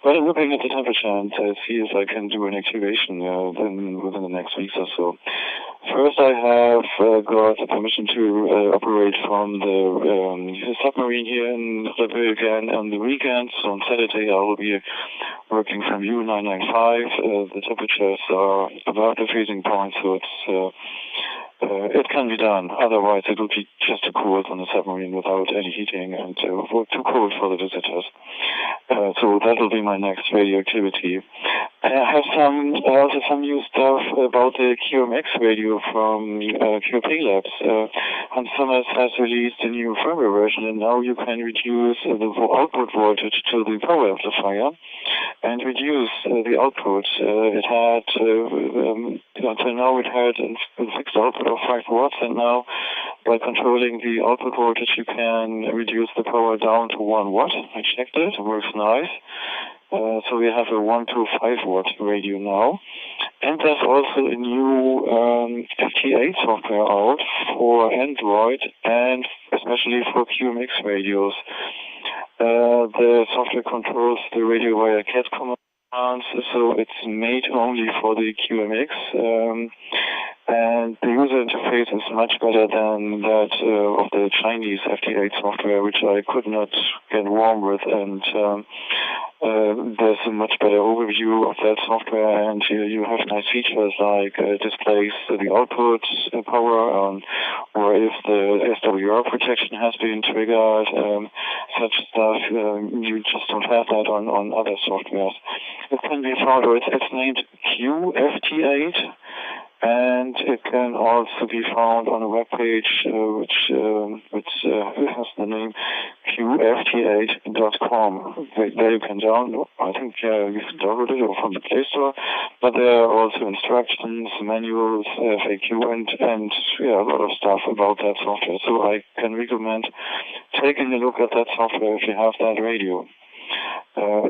But I'm looking at the temperature and see if I can do an activation within the next weeks or so. First, I have got the permission to operate from the submarine here in Rebbe again on the weekends. So on Saturday, I will be working from U995. The temperatures are about the freezing point, so it can be done. Otherwise, it would be just too cold on the submarine without any heating and too cold for the visitors. So that will be my next radio activity. I have also some new stuff about the QMX radio from QP Labs. Hans Summers has released a new firmware version, and now you can reduce the output voltage to the power amplifier and reduce the output. It had until now it had a fixed output of 5 watts, and now by controlling the output voltage you can reduce the power down to 1 watt. I checked it works nice. So we have a 1 to 5 watt radio now. And there's also a new FT8 software out for Android and especially for QMX radios. The software controls the radio via CAT commands, so it's made only for the QMX. And the user interface is much better than that of the Chinese FT8 software, which I could not get warm with. And there's a much better overview of that software, and you have nice features like displays the output power, or if the SWR protection has been triggered, such stuff. You just don't have that on other softwares. It can be found, or it's named QFT8. And it can also be found on a web page which has the name qft8.com. There you can download. I think you can download it from the Play Store. But there are also instructions, manuals, FAQ, and a lot of stuff about that software. So I can recommend taking a look at that software if you have that radio.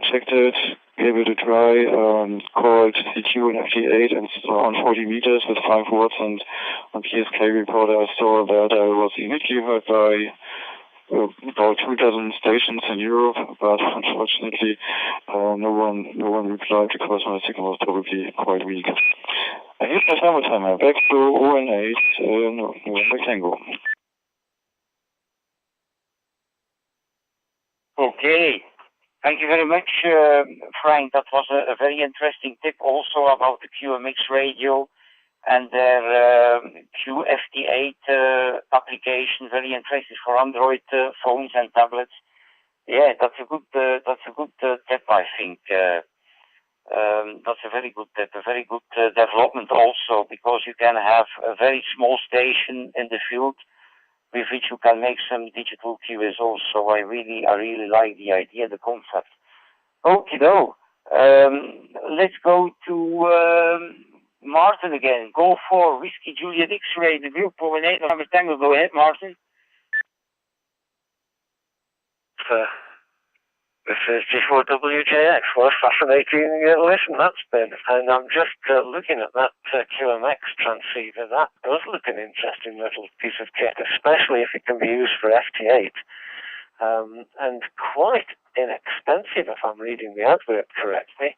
Checked it, gave it a try, called CQ and FT8 and on 40 meters with 5 watts, and on PSK reporter I saw that I was immediately heard by about 2 stations in Europe, but unfortunately no one replied because my signal was probably quite weak. I hit my summer timer, back to ON8, November Tango. Okay. Thank you very much, Frank. That was a very interesting tip also about the QMX radio and their QFT8 application. Very interesting for Android phones and tablets. Yeah, that's a good tip, I think. That's a very good tip, a very good development also, because you can have a very small station in the field with which you can make some digital QSOs. So I really like the idea, the concept. Okay, let's go to Martin again. Go for Whiskey Juliet X-Ray, the group ON8 November Tango. Go ahead, Martin. This is G4WJX. What a fascinating listen that's been. And I'm just looking at that QMX transceiver. That does look an interesting little piece of kit, especially if it can be used for FT8. And quite inexpensive, if I'm reading the advert correctly.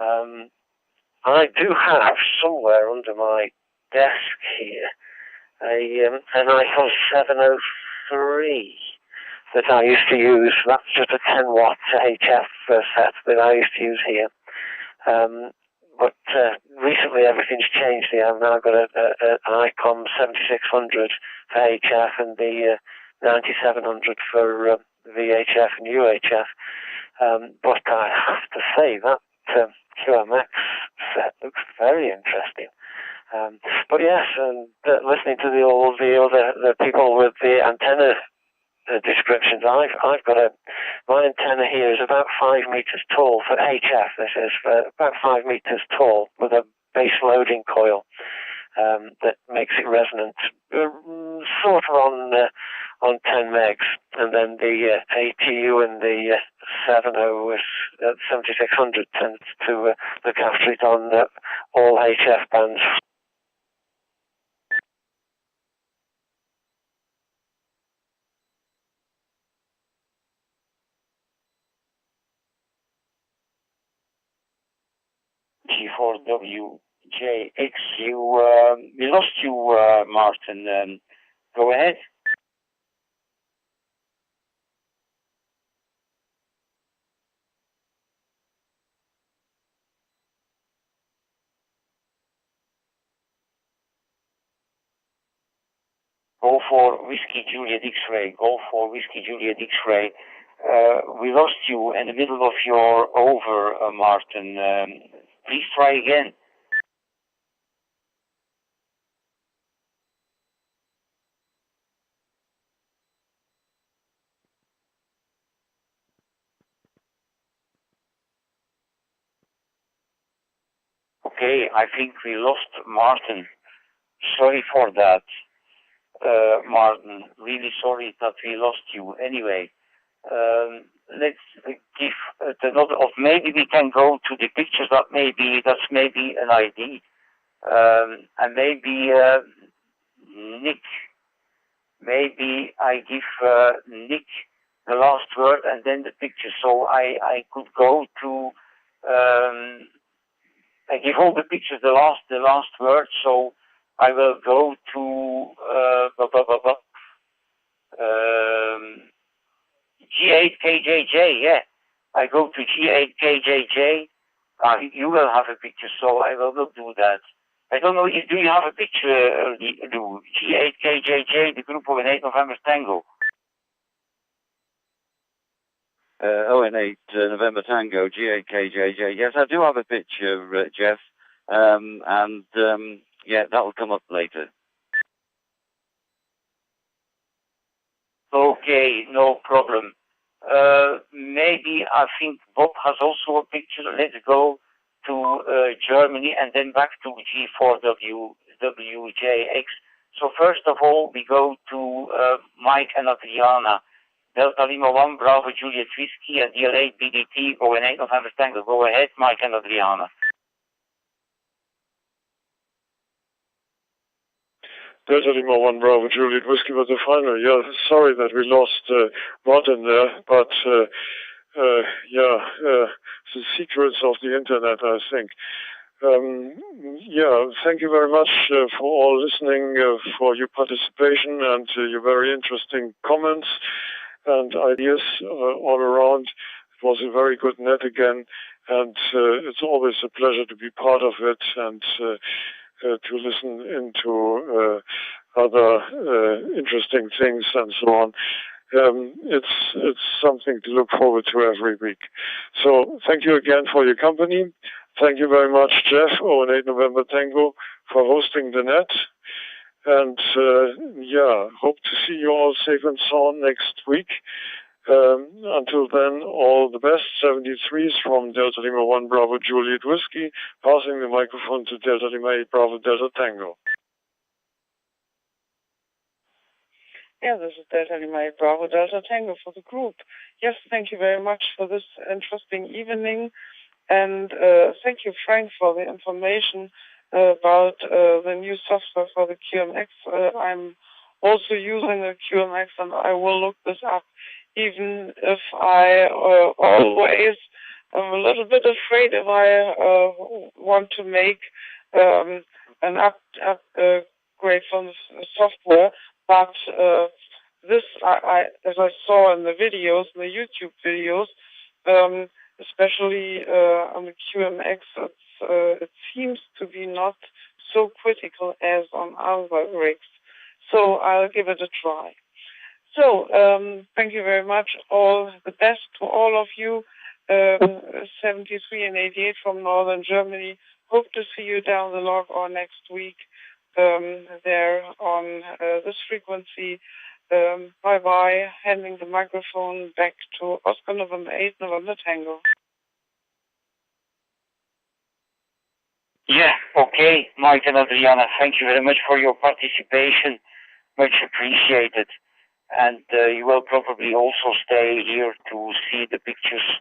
I do have somewhere under my desk here an iPhone 703. That I used to use. That's just a 10 watt HF set that I used to use here. But recently everything's changed here. I've now got an ICOM 7600 for HF and the 9700 for VHF and UHF. But I have to say that QMX set looks very interesting. But yes, and listening to the people with the antenna descriptions, I've got my antenna here is about 5 meters tall for HF. This is about 5 meters tall with a base loading coil that makes it resonant, sort of on 10 megs, and then the ATU and the 70 with 7600 tends to look after it on all HF bands. G4WJX, we lost you, Martin. Go ahead. Go for Whiskey Juliet X-ray. Go for Whiskey Juliet X-ray. We lost you in the middle of your over, Martin. Please try again. Okay, I think we lost Martin. Sorry for that, Martin. Really sorry that we lost you. Anyway, let's give another of maybe we can go to the pictures that's maybe an ID. And maybe Nick. Maybe I give Nick the last word and then the picture. So I could go to I give all the pictures the last word. So I will go to G8KJJ. Yeah, I go to G8KJJ. You will have a picture, so I will do that. I don't know, do you have a picture, G8KJJ, the group of an 8 November Tango? ON8 November Tango, G8KJJ. Yes, I do have a picture, Jeff, and yeah, that will come up later. Okay, no problem. Maybe I think Bob has also a picture. Let's go to Germany and then back to G4WJX. So first of all, we go to Mike and Adriana. Delta Lima 1, Bravo Juliet Whiskey, and DL8 BDT, ON8 November Tango. Go ahead, Mike and Adriana. Delta Lima 1, Bravo Juliet Whiskey was the final. Yeah, sorry that we lost Martin there, but the secrets of the internet, I think. Thank you very much for all listening, for your participation and your very interesting comments and ideas all around. It was a very good net again, and it's always a pleasure to be part of it and to listen into other interesting things and so on. It's something to look forward to every week. So thank you again for your company. Thank you very much, Jef ON8 November Tango, for hosting the net. And hope to see you all safe and sound next week. Until then, all the best. 73s from Delta Lima 1 Bravo Juliet Whiskey, passing the microphone to Delta Lima 8 Bravo Delta Tango. Yeah, this is Delta Lima 8 Bravo Delta Tango for the group. Yes, thank you very much for this interesting evening. And thank you, Frank, for the information about the new software for the QMX. I'm also using the QMX, and I will look this up, even if I always am a little bit afraid if I want to make an upgrade from the software. But this, as I saw in the videos, in the YouTube videos, especially on the QMX, it seems to be not so critical as on other rigs. So I'll give it a try. So thank you very much. All the best to all of you. 73 and 88 from Northern Germany. Hope to see you down the log or next week there on this frequency. Bye-bye. Handing the microphone back to Oscar November 8 November Tango. Yeah, okay, Mike and Adriana, thank you very much for your participation. Much appreciated. and you will probably also stay here to see the pictures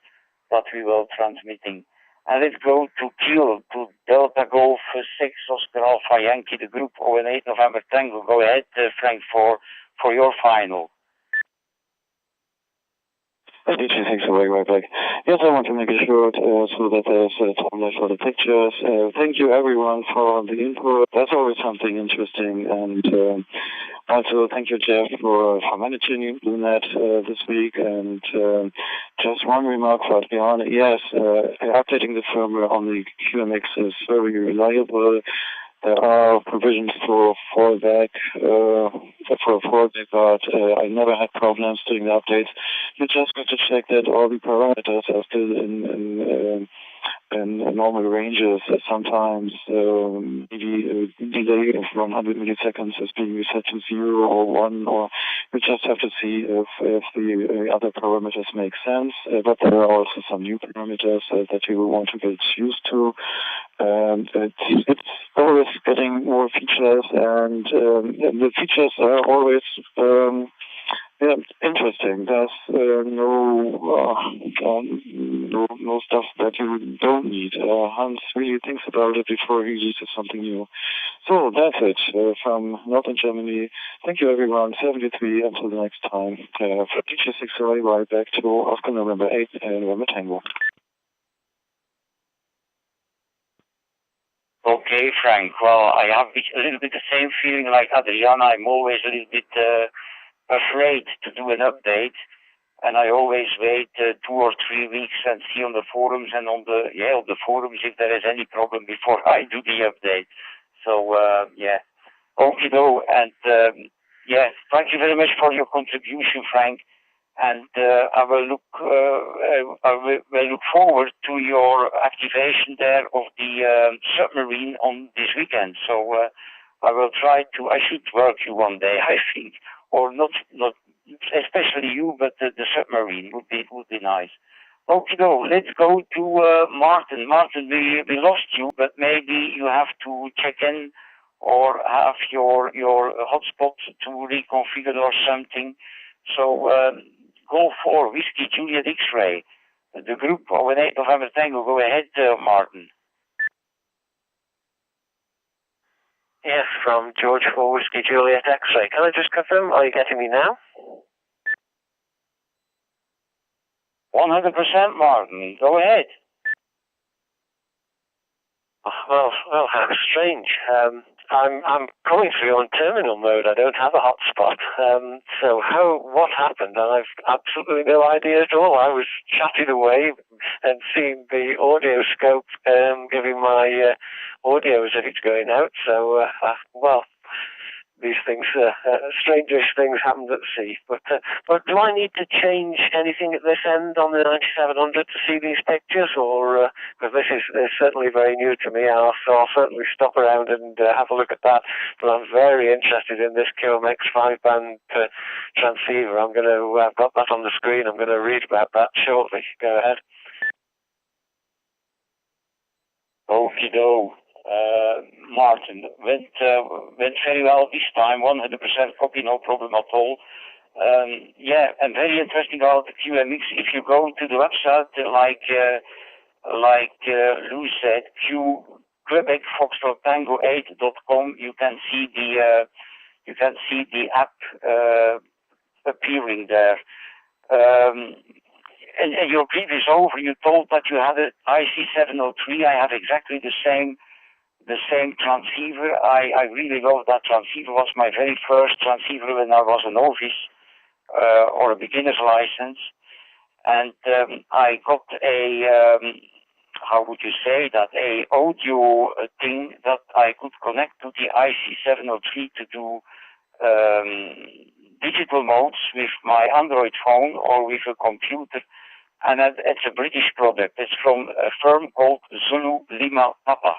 that we will transmitting. And let's go to Kiel, to Delta Golf 6 Oscar Alpha Yankee, the group ON8 November Tango. Go ahead, Frank, for your final. DJ, thanks for right back. Yes, I want to make it short so that there's time left for the pictures. Thank you, everyone, for the input. That's always something interesting. And also, thank you, Jeff, for managing that this week. And just one remark for Adriana. Yes, updating the firmware on the QMX is very reliable. There are provisions for fallback, but I never had problems doing the updates. You just got to check that all the parameters are still in normal ranges. Sometimes maybe a delay of 100 milliseconds is being reset to 0 or 1, or you just have to see if the other parameters make sense. But there are also some new parameters that you will want to get used to. It's always getting more features, and the features are always interesting. There's no stuff that you don't need. Hans really thinks about it before he uses something new. So that's it from Northern Germany. Thank you, everyone. 73 until the next time. For DJ 6 right back to Oscar November 8 and November Tango. Okay, Frank. Well, I have a little bit the same feeling like Adriana. I'm always a little bit afraid to do an update, and I always wait 2 or 3 weeks and see on the forums and on the forums if there is any problem before I do the update. So okay, though, and thank you very much for your contribution, Frank. And I will look forward to your activation there of the submarine on this weekend. So I will try to. I should work you one day, I think, or not especially you, but the submarine would be nice. Okay, let's go to Martin. Martin, we lost you, but maybe you have to check in or have your hotspot to reconfigure or something. So go for Whiskey Juliet X-Ray. The group ON8 November Tango. Go ahead, Martin. Yes, from George for Whiskey Juliet X-Ray. Can I just confirm, are you getting me now? 100%, Martin. Go ahead. Well, how strange. I'm calling through on terminal mode. I don't have a hotspot. So what happened? And I've absolutely no idea at all. I was chatting away and seeing the audio scope giving my audio as if it's going out. So, these things, strangish things happened at sea. But do I need to change anything at this end on the 9700 to see these pictures, or because this is certainly very new to me, I'll certainly stop around and have a look at that. But I'm very interested in this QMX 5-band transceiver. I've got that on the screen. I'm going to read about that shortly. Go ahead. Okie-doke. Martin, went very well this time, 100% copy, no problem at all. And very interesting about the QMX. If you go to the website, like Lou said, Quebec Foxtrot Tango 8.com, you can see the app appearing there. In your previous over, you told that you had an IC703. I have exactly the same transceiver. I really love that transceiver. It was my very first transceiver when I was a novice or a beginner's license. And I got a, how would you say that, a audio thing that I could connect to the IC703 to do digital modes with my Android phone or with a computer. And it's a British product. It's from a firm called Zulu Lima Papa.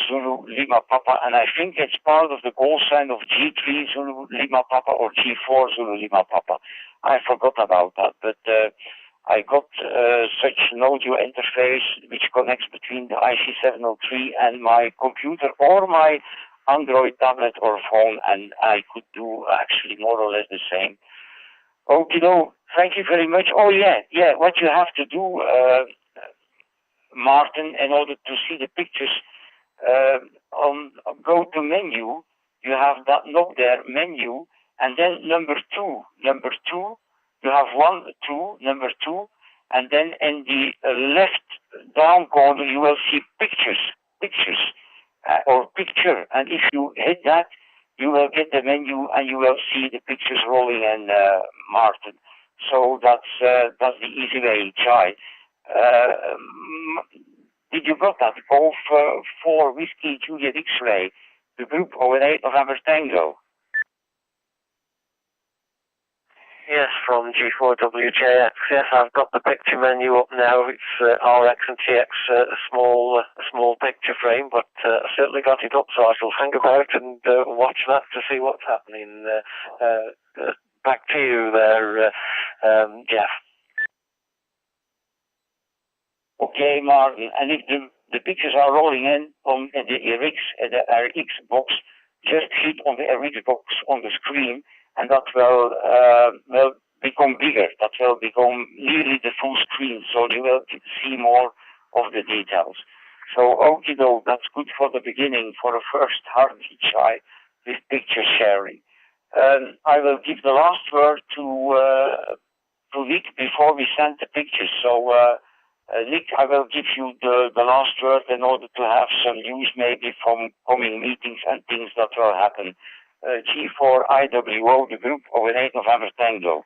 Zulu Lima Papa, and I think it's part of the call sign of G3 Zulu Lima Papa or G4 Zulu Lima Papa. I forgot about that, but I got such an audio interface which connects between the IC703 and my computer or my Android tablet or phone, and I could do actually more or less the same. Okay, no, thank you very much. Oh yeah, what you have to do, Martin, in order to see the pictures, go to menu, you have that knob there, menu, and then number two, you have one, two, number two, and then in the left down corner you will see pictures, or picture, and if you hit that, you will get the menu and you will see the pictures rolling in, Martin. So that's the easy way. Try. Did you got that? Golf 4 Whiskey Juliet X-Ray, the group 08 November Tango. Yes, from G4WJX. Yes, I've got the picture menu up now. It's RX and TX, a small picture frame, but I certainly got it up, so I shall hang about and watch that to see what's happening. Back to you there, Jeff. Okay, Martin, and if the pictures are rolling in on the RX box, just hit on the RX box on the screen, and that will become bigger. That will become nearly the full screen, so you will see more of the details. So, okay, though, that's good for the beginning, for a first hearty try with picture sharing. I will give the last word to Nick before we send the pictures. So, Nick, I will give you the last word in order to have some news maybe from coming meetings and things that will happen. G4IWO, the group 08 November Tango.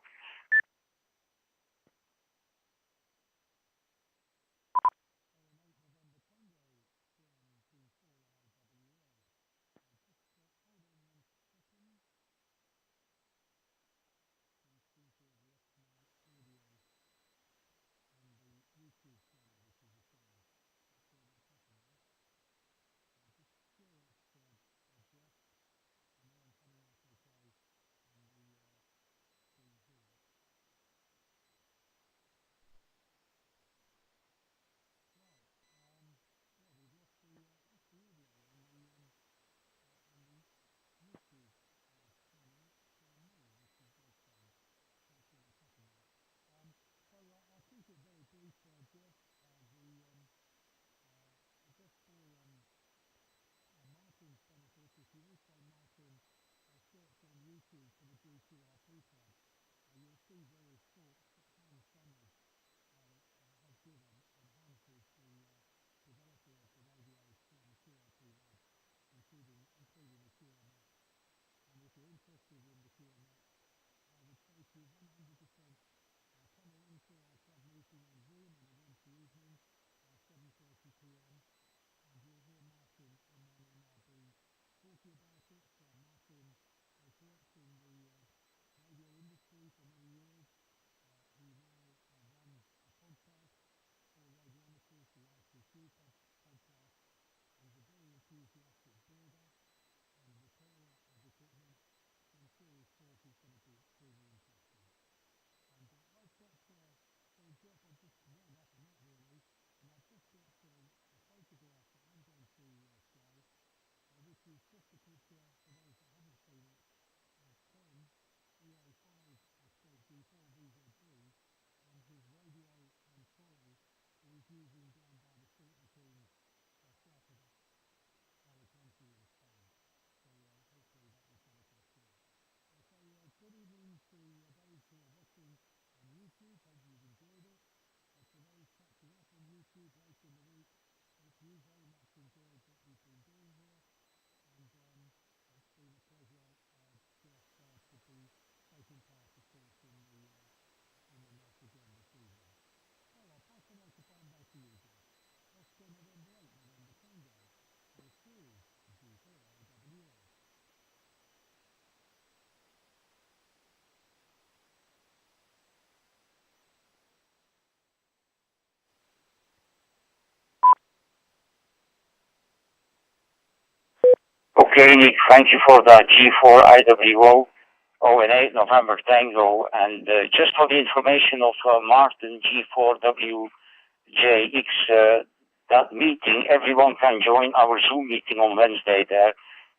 Okay, Nick, thank you for that. G4IWO 08 November Tango, and just for the information of Martin, G4WJX, that meeting, everyone can join our Zoom meeting on Wednesday there.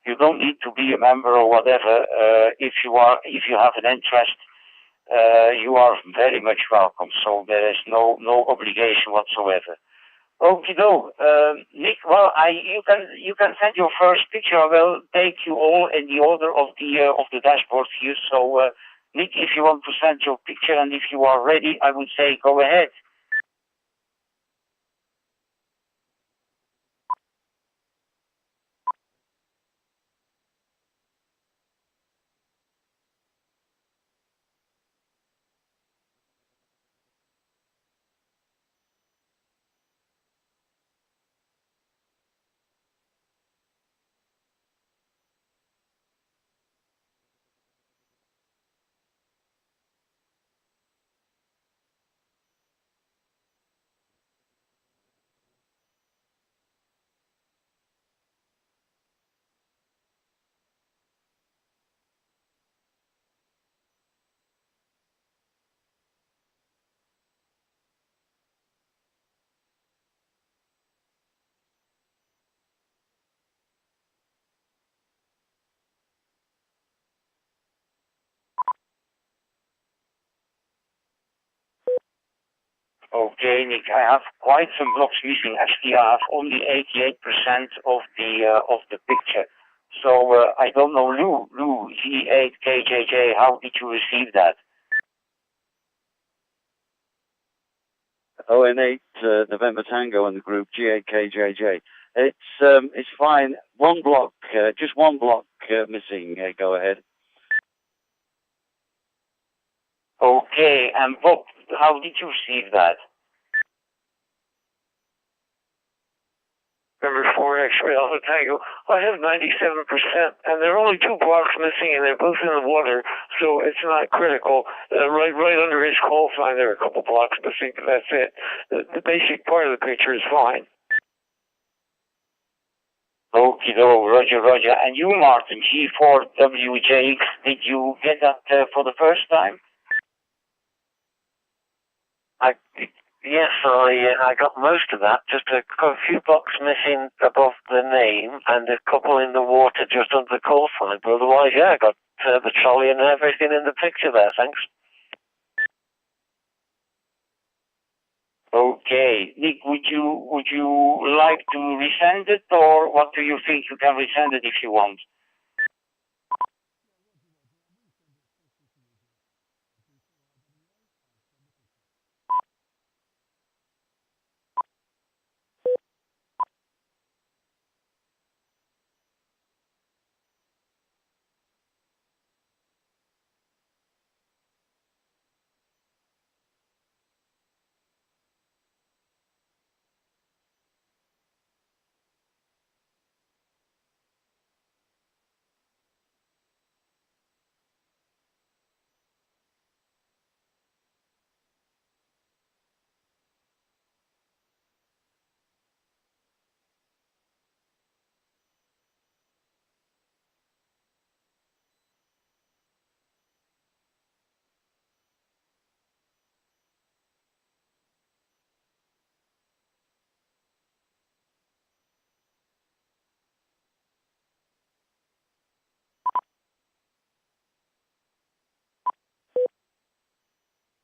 You don't need to be a member or whatever. If you have an interest, you are very much welcome. So there is no obligation whatsoever. Okay, Nick. Well, you can send your first picture. I will take you all in the order of the dashboard here. So, Nick, if you want to send your picture and if you are ready, I would say go ahead. Okay, Nick, I have quite some blocks missing. Actually, I have only 88% of the picture. So I don't know, Lou, G8KJJ, how did you receive that? ON8 November Tango and the group G8KJJ. It's fine. One block, just one block missing. Go ahead. Okay, and Bob, how did you receive that? Number 4 X-ray Alpha Tango. I have 97%, and there are only 2 blocks missing, and they're both in the water, so it's not critical. Right under his call sign, there are a couple blocks missing, but that's it. The basic part of the picture is fine. Okay, Roger. And you, Martin, G4WJX, did you get that for the first time? Yes, I got most of that. Just a few blocks missing above the name and a couple in the water just under the call sign. But otherwise, yeah, I got the trolley and everything in the picture there. Thanks. Okay, Nick, would you like to resend it, or what do you think? You can resend it if you want.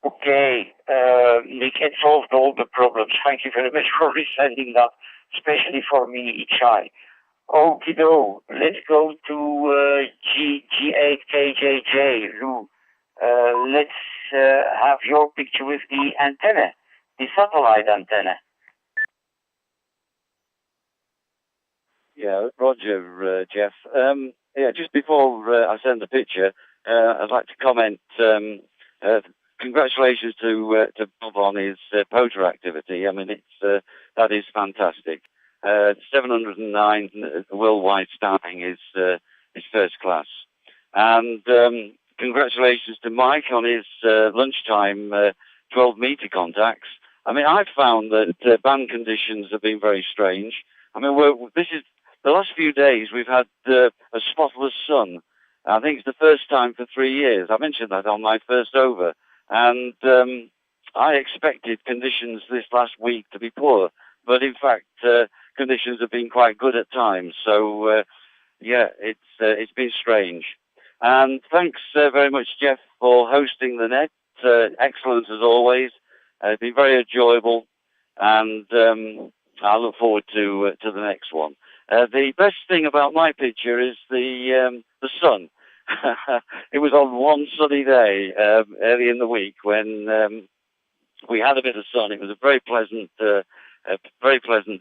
Okay, Nick, it solved all the problems. Thank you very much for resending that, especially for me, Ichai. Okie do. Let's go to G8KJJ, Lou. Let's have your picture with the antenna, the satellite antenna. Yeah, Roger, Jeff. Yeah, just before I send the picture, I'd like to comment. Congratulations to Bob on his poacher activity. I mean, that is fantastic. 709 worldwide starting is first class, and congratulations to Mike on his lunchtime 12-meter contacts. I mean, I've found that band conditions have been very strange. I mean, this is the last few days we've had a spotless sun. I think it's the first time for 3 years. I mentioned that on my first over. And I expected conditions this last week to be poor, but in fact, conditions have been quite good at times. So, yeah, it's been strange. And thanks very much, Jeff, for hosting the net. Excellent as always. It's been very enjoyable, and I look forward to the next one. The best thing about my picture is the sun. It was on one sunny day early in the week when we had a bit of sun. It was a very pleasant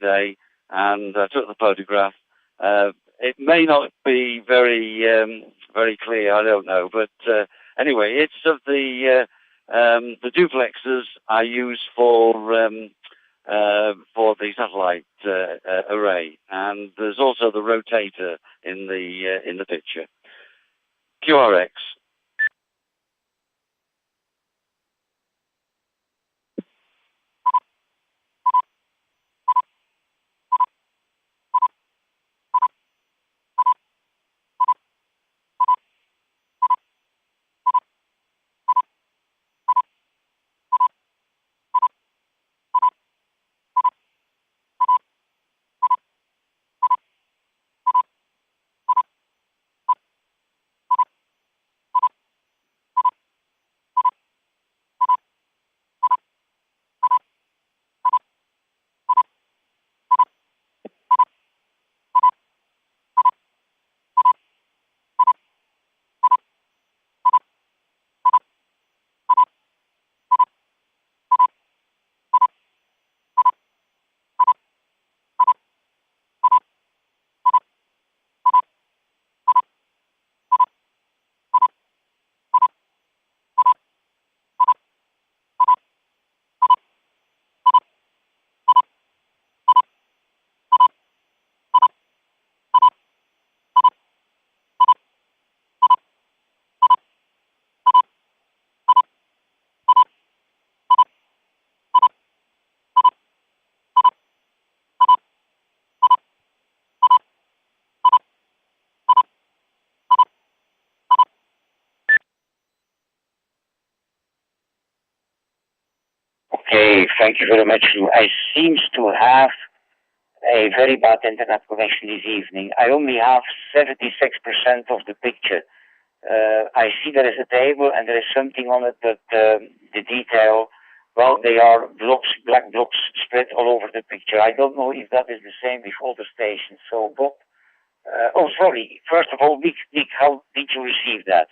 day, and I took the photograph. It may not be very clear, I don't know, but anyway, it's of the duplexes I use for the satellite array, and there's also the rotator in the picture. QRX. Okay, thank you very much, Lou. I seem to have a very bad internet connection this evening. I only have 76% of the picture. I see there is a table and there is something on it, but the detail, well, they are blocks, black blocks spread all over the picture. I don't know if that is the same with all the stations. So, Bob, oh, sorry. First of all, Nick, how did you receive that?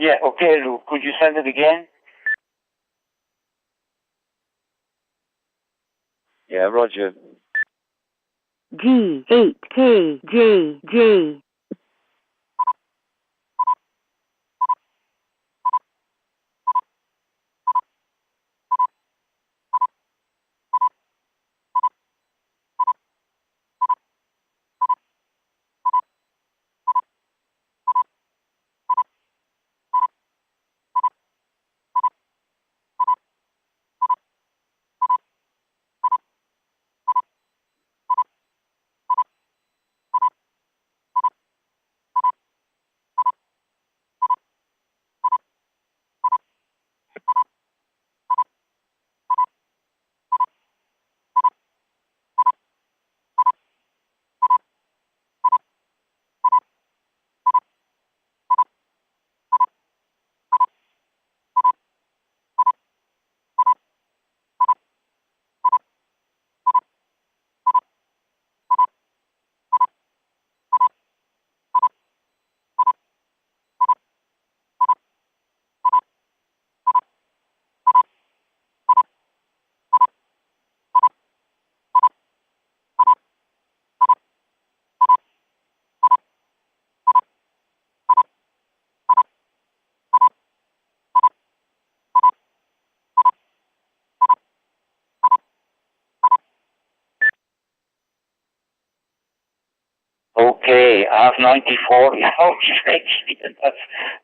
Yeah, okay, Lou. Could you send it again? Yeah, Roger. G8KJJ. Okay, I have 94 now,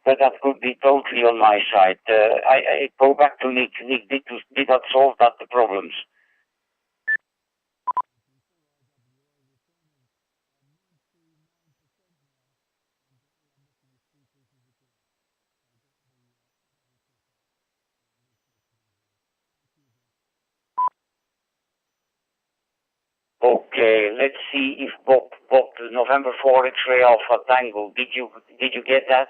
but that could be totally on my side. I go back to Nick. Nick, did that solve the problems? Okay, let's see if Bob, November 4 X-ray Alpha Tango. Did you get that?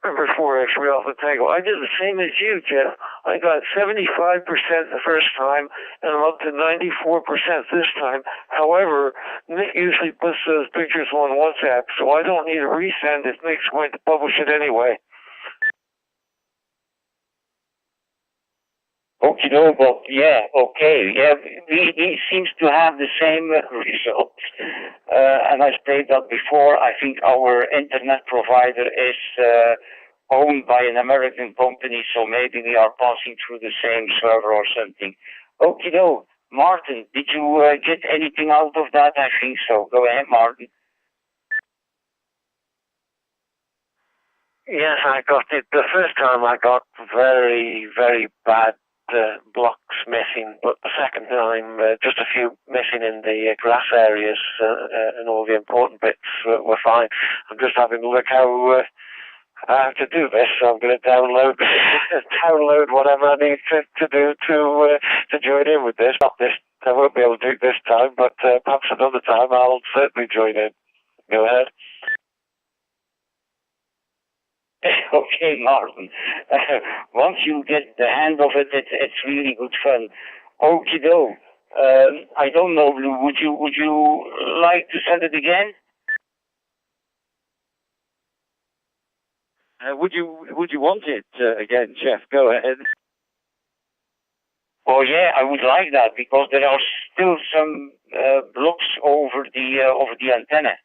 Number 4 X-ray Alpha Tango. I did the same as you, Jeff. I got 75% the first time, and I'm up to 94% this time. However, Nick usually puts those pictures on WhatsApp, so I don't need a resend if Nick's going to publish it anyway. Okay, no, but yeah, okay, yeah, he seems to have the same results. And I stated that before. I think our internet provider is owned by an American company, so maybe we are passing through the same server or something. Okay, no, Martin, did you get anything out of that? I think so. Go ahead, Martin. Yes, I got it. The first time I got very, very bad blocks missing, but the second time just a few missing in the grass areas and all the important bits were fine. I'm just having a look how to do this. So I'm going to download whatever I need to do to join in with this. Not this, I won't be able to do it this time, but perhaps another time I'll certainly join in. Go ahead. Okay, Martin. Once you get the hang of it, it's really good fun. Okie doke. I don't know, Lou. Would you like to send it again? Would you want it again, Jeff? Go ahead. Oh yeah, I would like that because there are still some blocks over the antenna.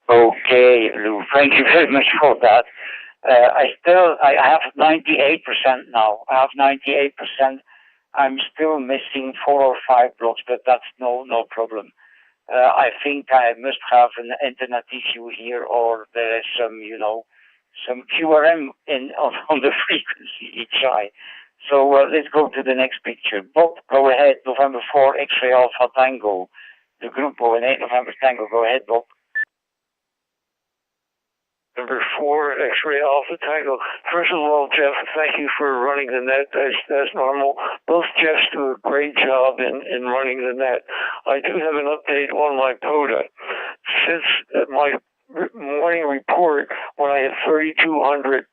Okay, Lou, thank you very much for that. I have 98% now. I have 98%. I'm still missing 4 or 5 blocks, but that's no problem. I think I must have an internet issue here, or there is some QRM on the frequency each eye. So let's go to the next picture. Bob, go ahead. November 4, X-ray Alpha Tango. The group ON8 November Tango. Go ahead, Bob. Number 4 X-ray Alpha Tango. First of all, Jeff, thank you for running the net as normal. Both Jeffs do a great job in running the net. I do have an update on my POTA. Since my morning report, when I had 3,200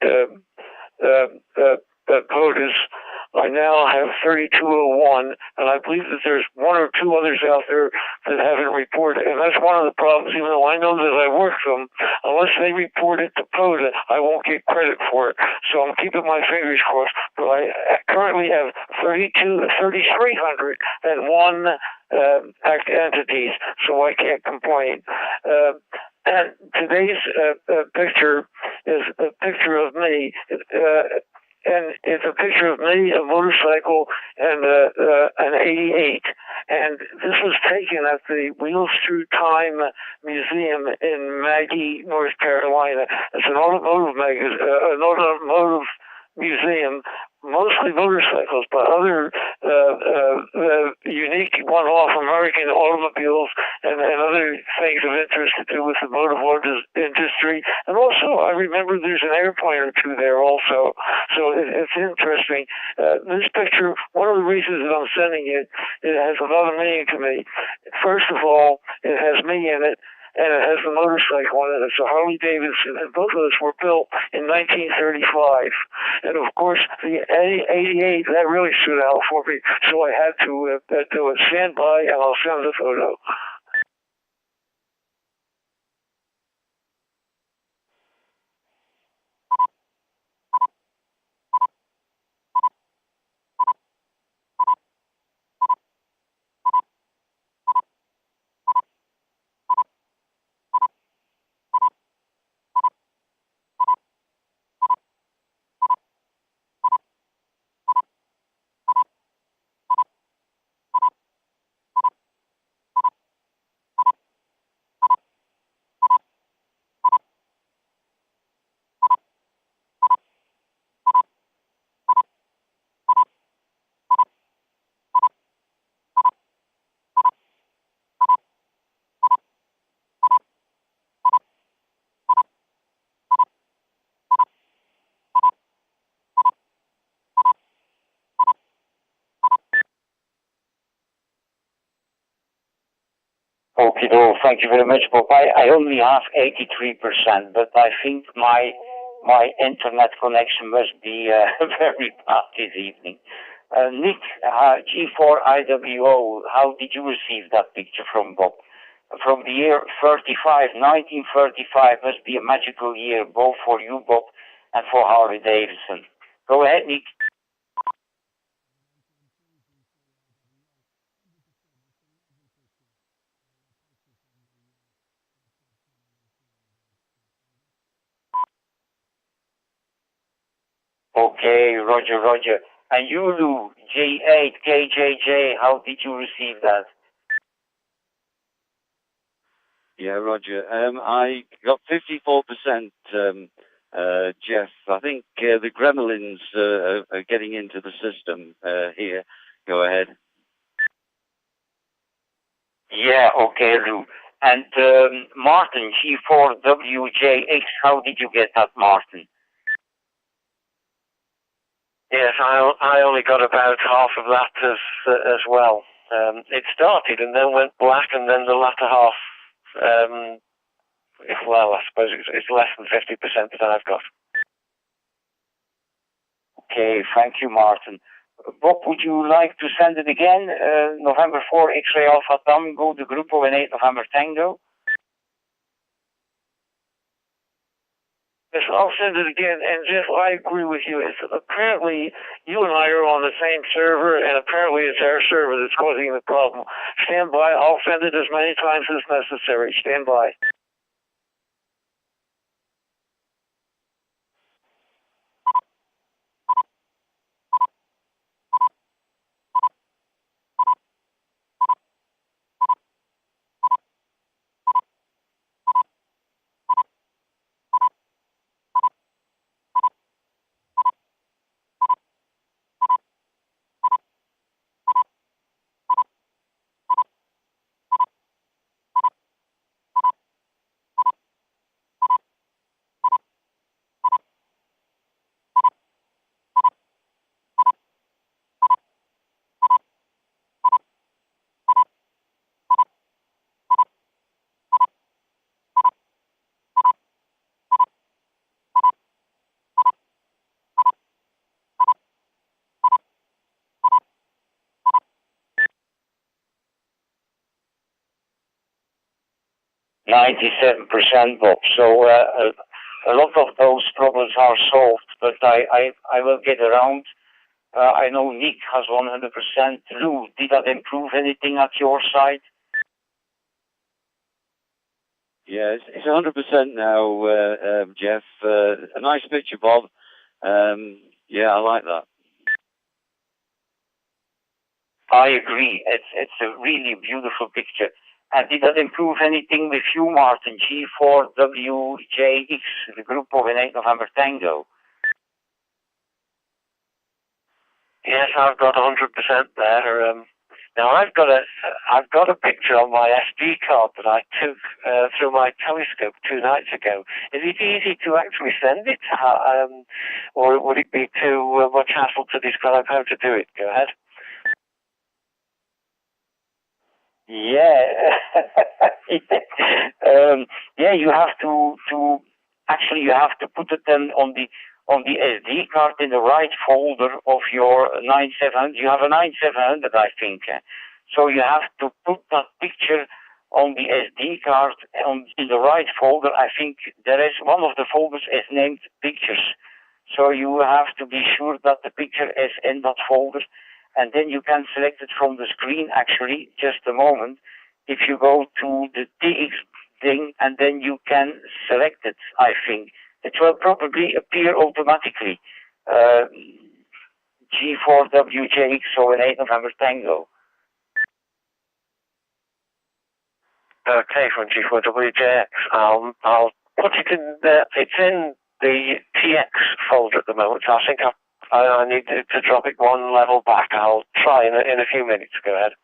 POTAs, I now have 3,201, and I believe that there's 1 or 2 others out there that haven't reported. And that's one of the problems, even though I know that I work them, unless they report it to POTA, I won't get credit for it. So I'm keeping my fingers crossed. But I currently have 3,301 active entities, so I can't complain. And today's picture is a picture of me. And it's a picture of me, a motorcycle, and an 88. And this was taken at the the Wheels Through Time Museum in Maggie, North Carolina. It's an automotive museum, mostly motorcycles, but other unique one-off American automobiles and other things of interest to do with the motor industry. And also, I remember there's an airplane or two there also, so it's interesting. This picture, one of the reasons that I'm sending it, it has a lot of meaning to me. First of all, it has me in it, and it has a motorcycle on it. It's a Harley Davidson, and both of us were built in 1935. And of course, the 88, that really stood out for me, so I had to do it. Stand by, and I'll send the photo. Okay, though, thank you very much, Bob. I only have 83%, but I think my internet connection must be very bad this evening. Nick, G4IWO, how did you receive that picture from Bob? From the year 1935 must be a magical year, both for you, Bob, and for Harley Davidson. Go ahead, Nick. Okay, Roger. And you, Lou, J8KJJ, how did you receive that? Yeah, Roger. I got 54%, Jeff. I think the gremlins are getting into the system here. Go ahead. Yeah, okay, Lou. And Martin, G4WJX, how did you get that, Martin? Yes, I only got about half of that as well. It started and then went black, and then the latter half, well, I suppose it's less than 50% that I've got. Okay, thank you, Martin. Bob, would you like to send it again? November 4, X-Ray Alpha Tango, the Group ON8 November Tango. Yes, I'll send it again. And Jeff, I agree with you. It's apparently you and I are on the same server, and apparently it's our server that's causing the problem. Stand by. I'll send it as many times as necessary. Stand by. %, Bob. So a lot of those problems are solved, but I will get around. I know Nick has 100%. Lou, did that improve anything at your side? Yeah, it's 100% now, Jeff. A nice picture, Bob. Yeah, I like that. I agree. It's a really beautiful picture. And did that improve anything with you, Martin? G4WJX, the group of an 8 November Tango. Yes, I've got 100% there. Now I've got a picture on my SD card that I took through my telescope 2 nights ago. Is it easy to actually send it, or would it be too much hassle to describe how to do it? Go ahead. Yeah, yeah. You have to actually you have to put it then on the SD card in the right folder of your 9700. You have a 9700, I think. So you have to put that picture on the SD card in the right folder. I think there is one of the folders is named pictures. So you have to be sure that the picture is in that folder. And then you can select it from the screen, actually, just a moment. If you go to the TX thing, and then you can select it, I think. It will probably appear automatically. G4WJX, so an 8 November Tango. Okay, from G4WJX. I'll put it in there. It's in the TX folder at the moment, so I think I need to drop it one level back. I'll try in a few minutes. Go ahead.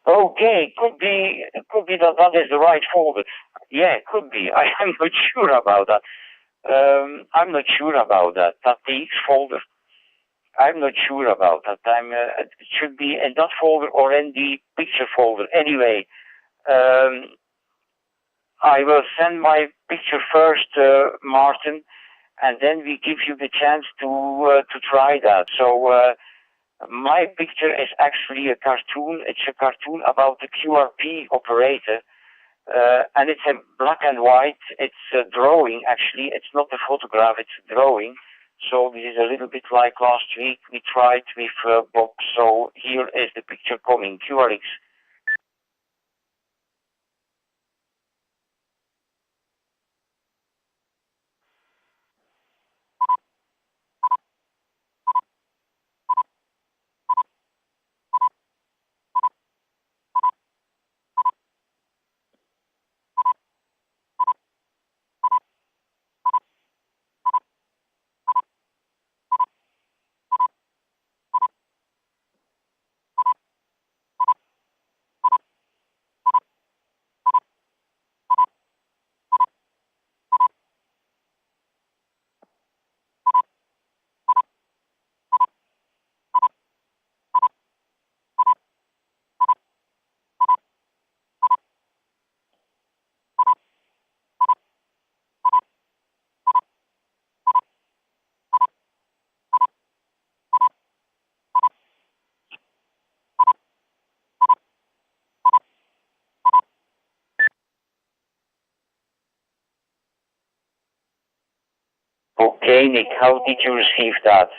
Okay, could be that is the right folder. Yeah, could be. I am not sure about that. I'm not sure about that. That TX folder. I'm not sure about that. It should be in that folder or in the picture folder. Anyway, I will send my picture first, Martin, and then we give you the chance to try that. So my picture is actually a cartoon. It's a cartoon about the QRP operator, and it's in black and white. It's a drawing, actually. It's not a photograph, it's a drawing. So this is a little bit like last week. We tried with Bob. So here is the picture coming, QRX. Okay, Nick, how did you receive that?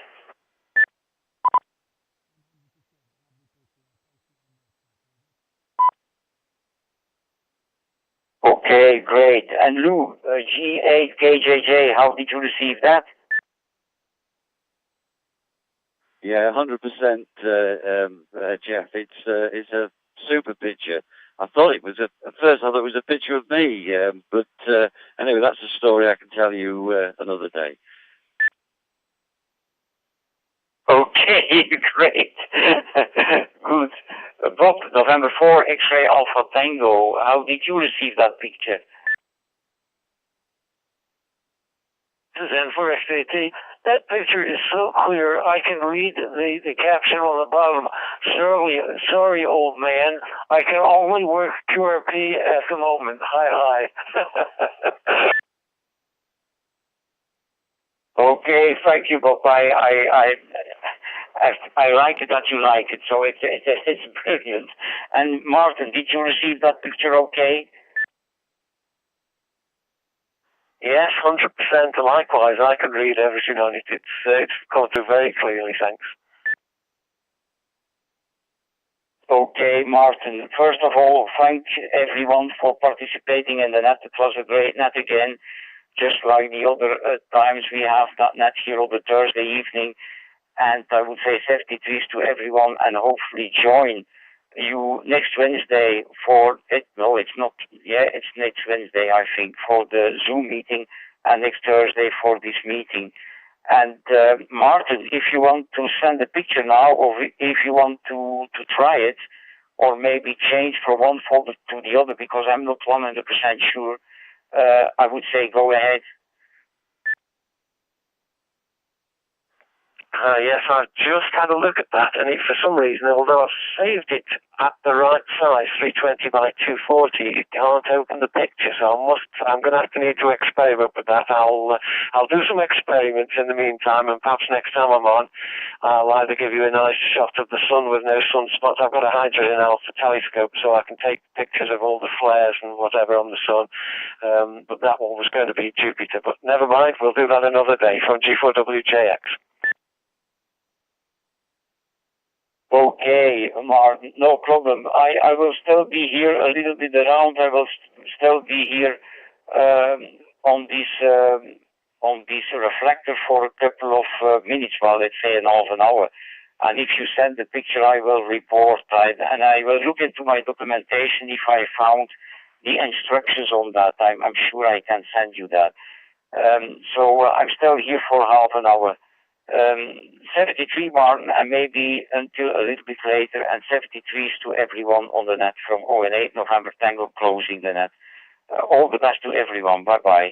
Okay, great. And Lou, G8KJJ, how did you receive that? Yeah, 100%, Jeff. It's a super picture. I thought it was at first I thought it was a picture of me, but anyway, that's a story I can tell you another day. Okay, great. Good. Bob, November 4, X-Ray Alpha Tango, how did you receive that picture? And for SAT, that picture is so clear, I can read the caption on the bottom. Sorry, old man, I can only work QRP at the moment. Hi. Okay, thank you, Bob. I like it that you like it, so it's brilliant. And Martin, did you receive that picture okay? Yes, 100%. Likewise, I can read everything on it. It's come through very clearly, thanks. Okay, Martin. First of all, thank everyone for participating in the net. It was a great net again, just like the other times we have that net here on the Thursday evening. And I would say 73s to everyone, and hopefully join you next Wednesday for it. No, it's not. Yeah, it's next Wednesday, I think, for the Zoom meeting, and next Thursday for this meeting. And Martin, if you want to send a picture now, or if you want to try it, or maybe change from one folder to the other, because I'm not 100% sure, I would say go ahead. Yes, I just had a look at that, and for some reason, although I've saved it at the right size, 320 by 240, it can't open the picture. So I'm going to have to need to experiment with that. I'll do some experiments in the meantime, and perhaps next time I'm on, I'll either give you a nice shot of the sun with no sunspots. I've got a hydrogen alpha telescope, so I can take pictures of all the flares and whatever on the sun. But that one was going to be Jupiter. But never mind, we'll do that another day from G4WJX. Okay, Martin, no problem. I will still be here a little bit around. I will still be here on this reflector for a couple of minutes, well, let's say half an hour. And if you send the picture, I will report. And I will look into my documentation if I found the instructions on that. I'm sure I can send you that. So I'm still here for half an hour. 73 Martin, and maybe until a little bit later, and 73s to everyone on the net from ON8 November Tango closing the net. All the best to everyone. Bye bye.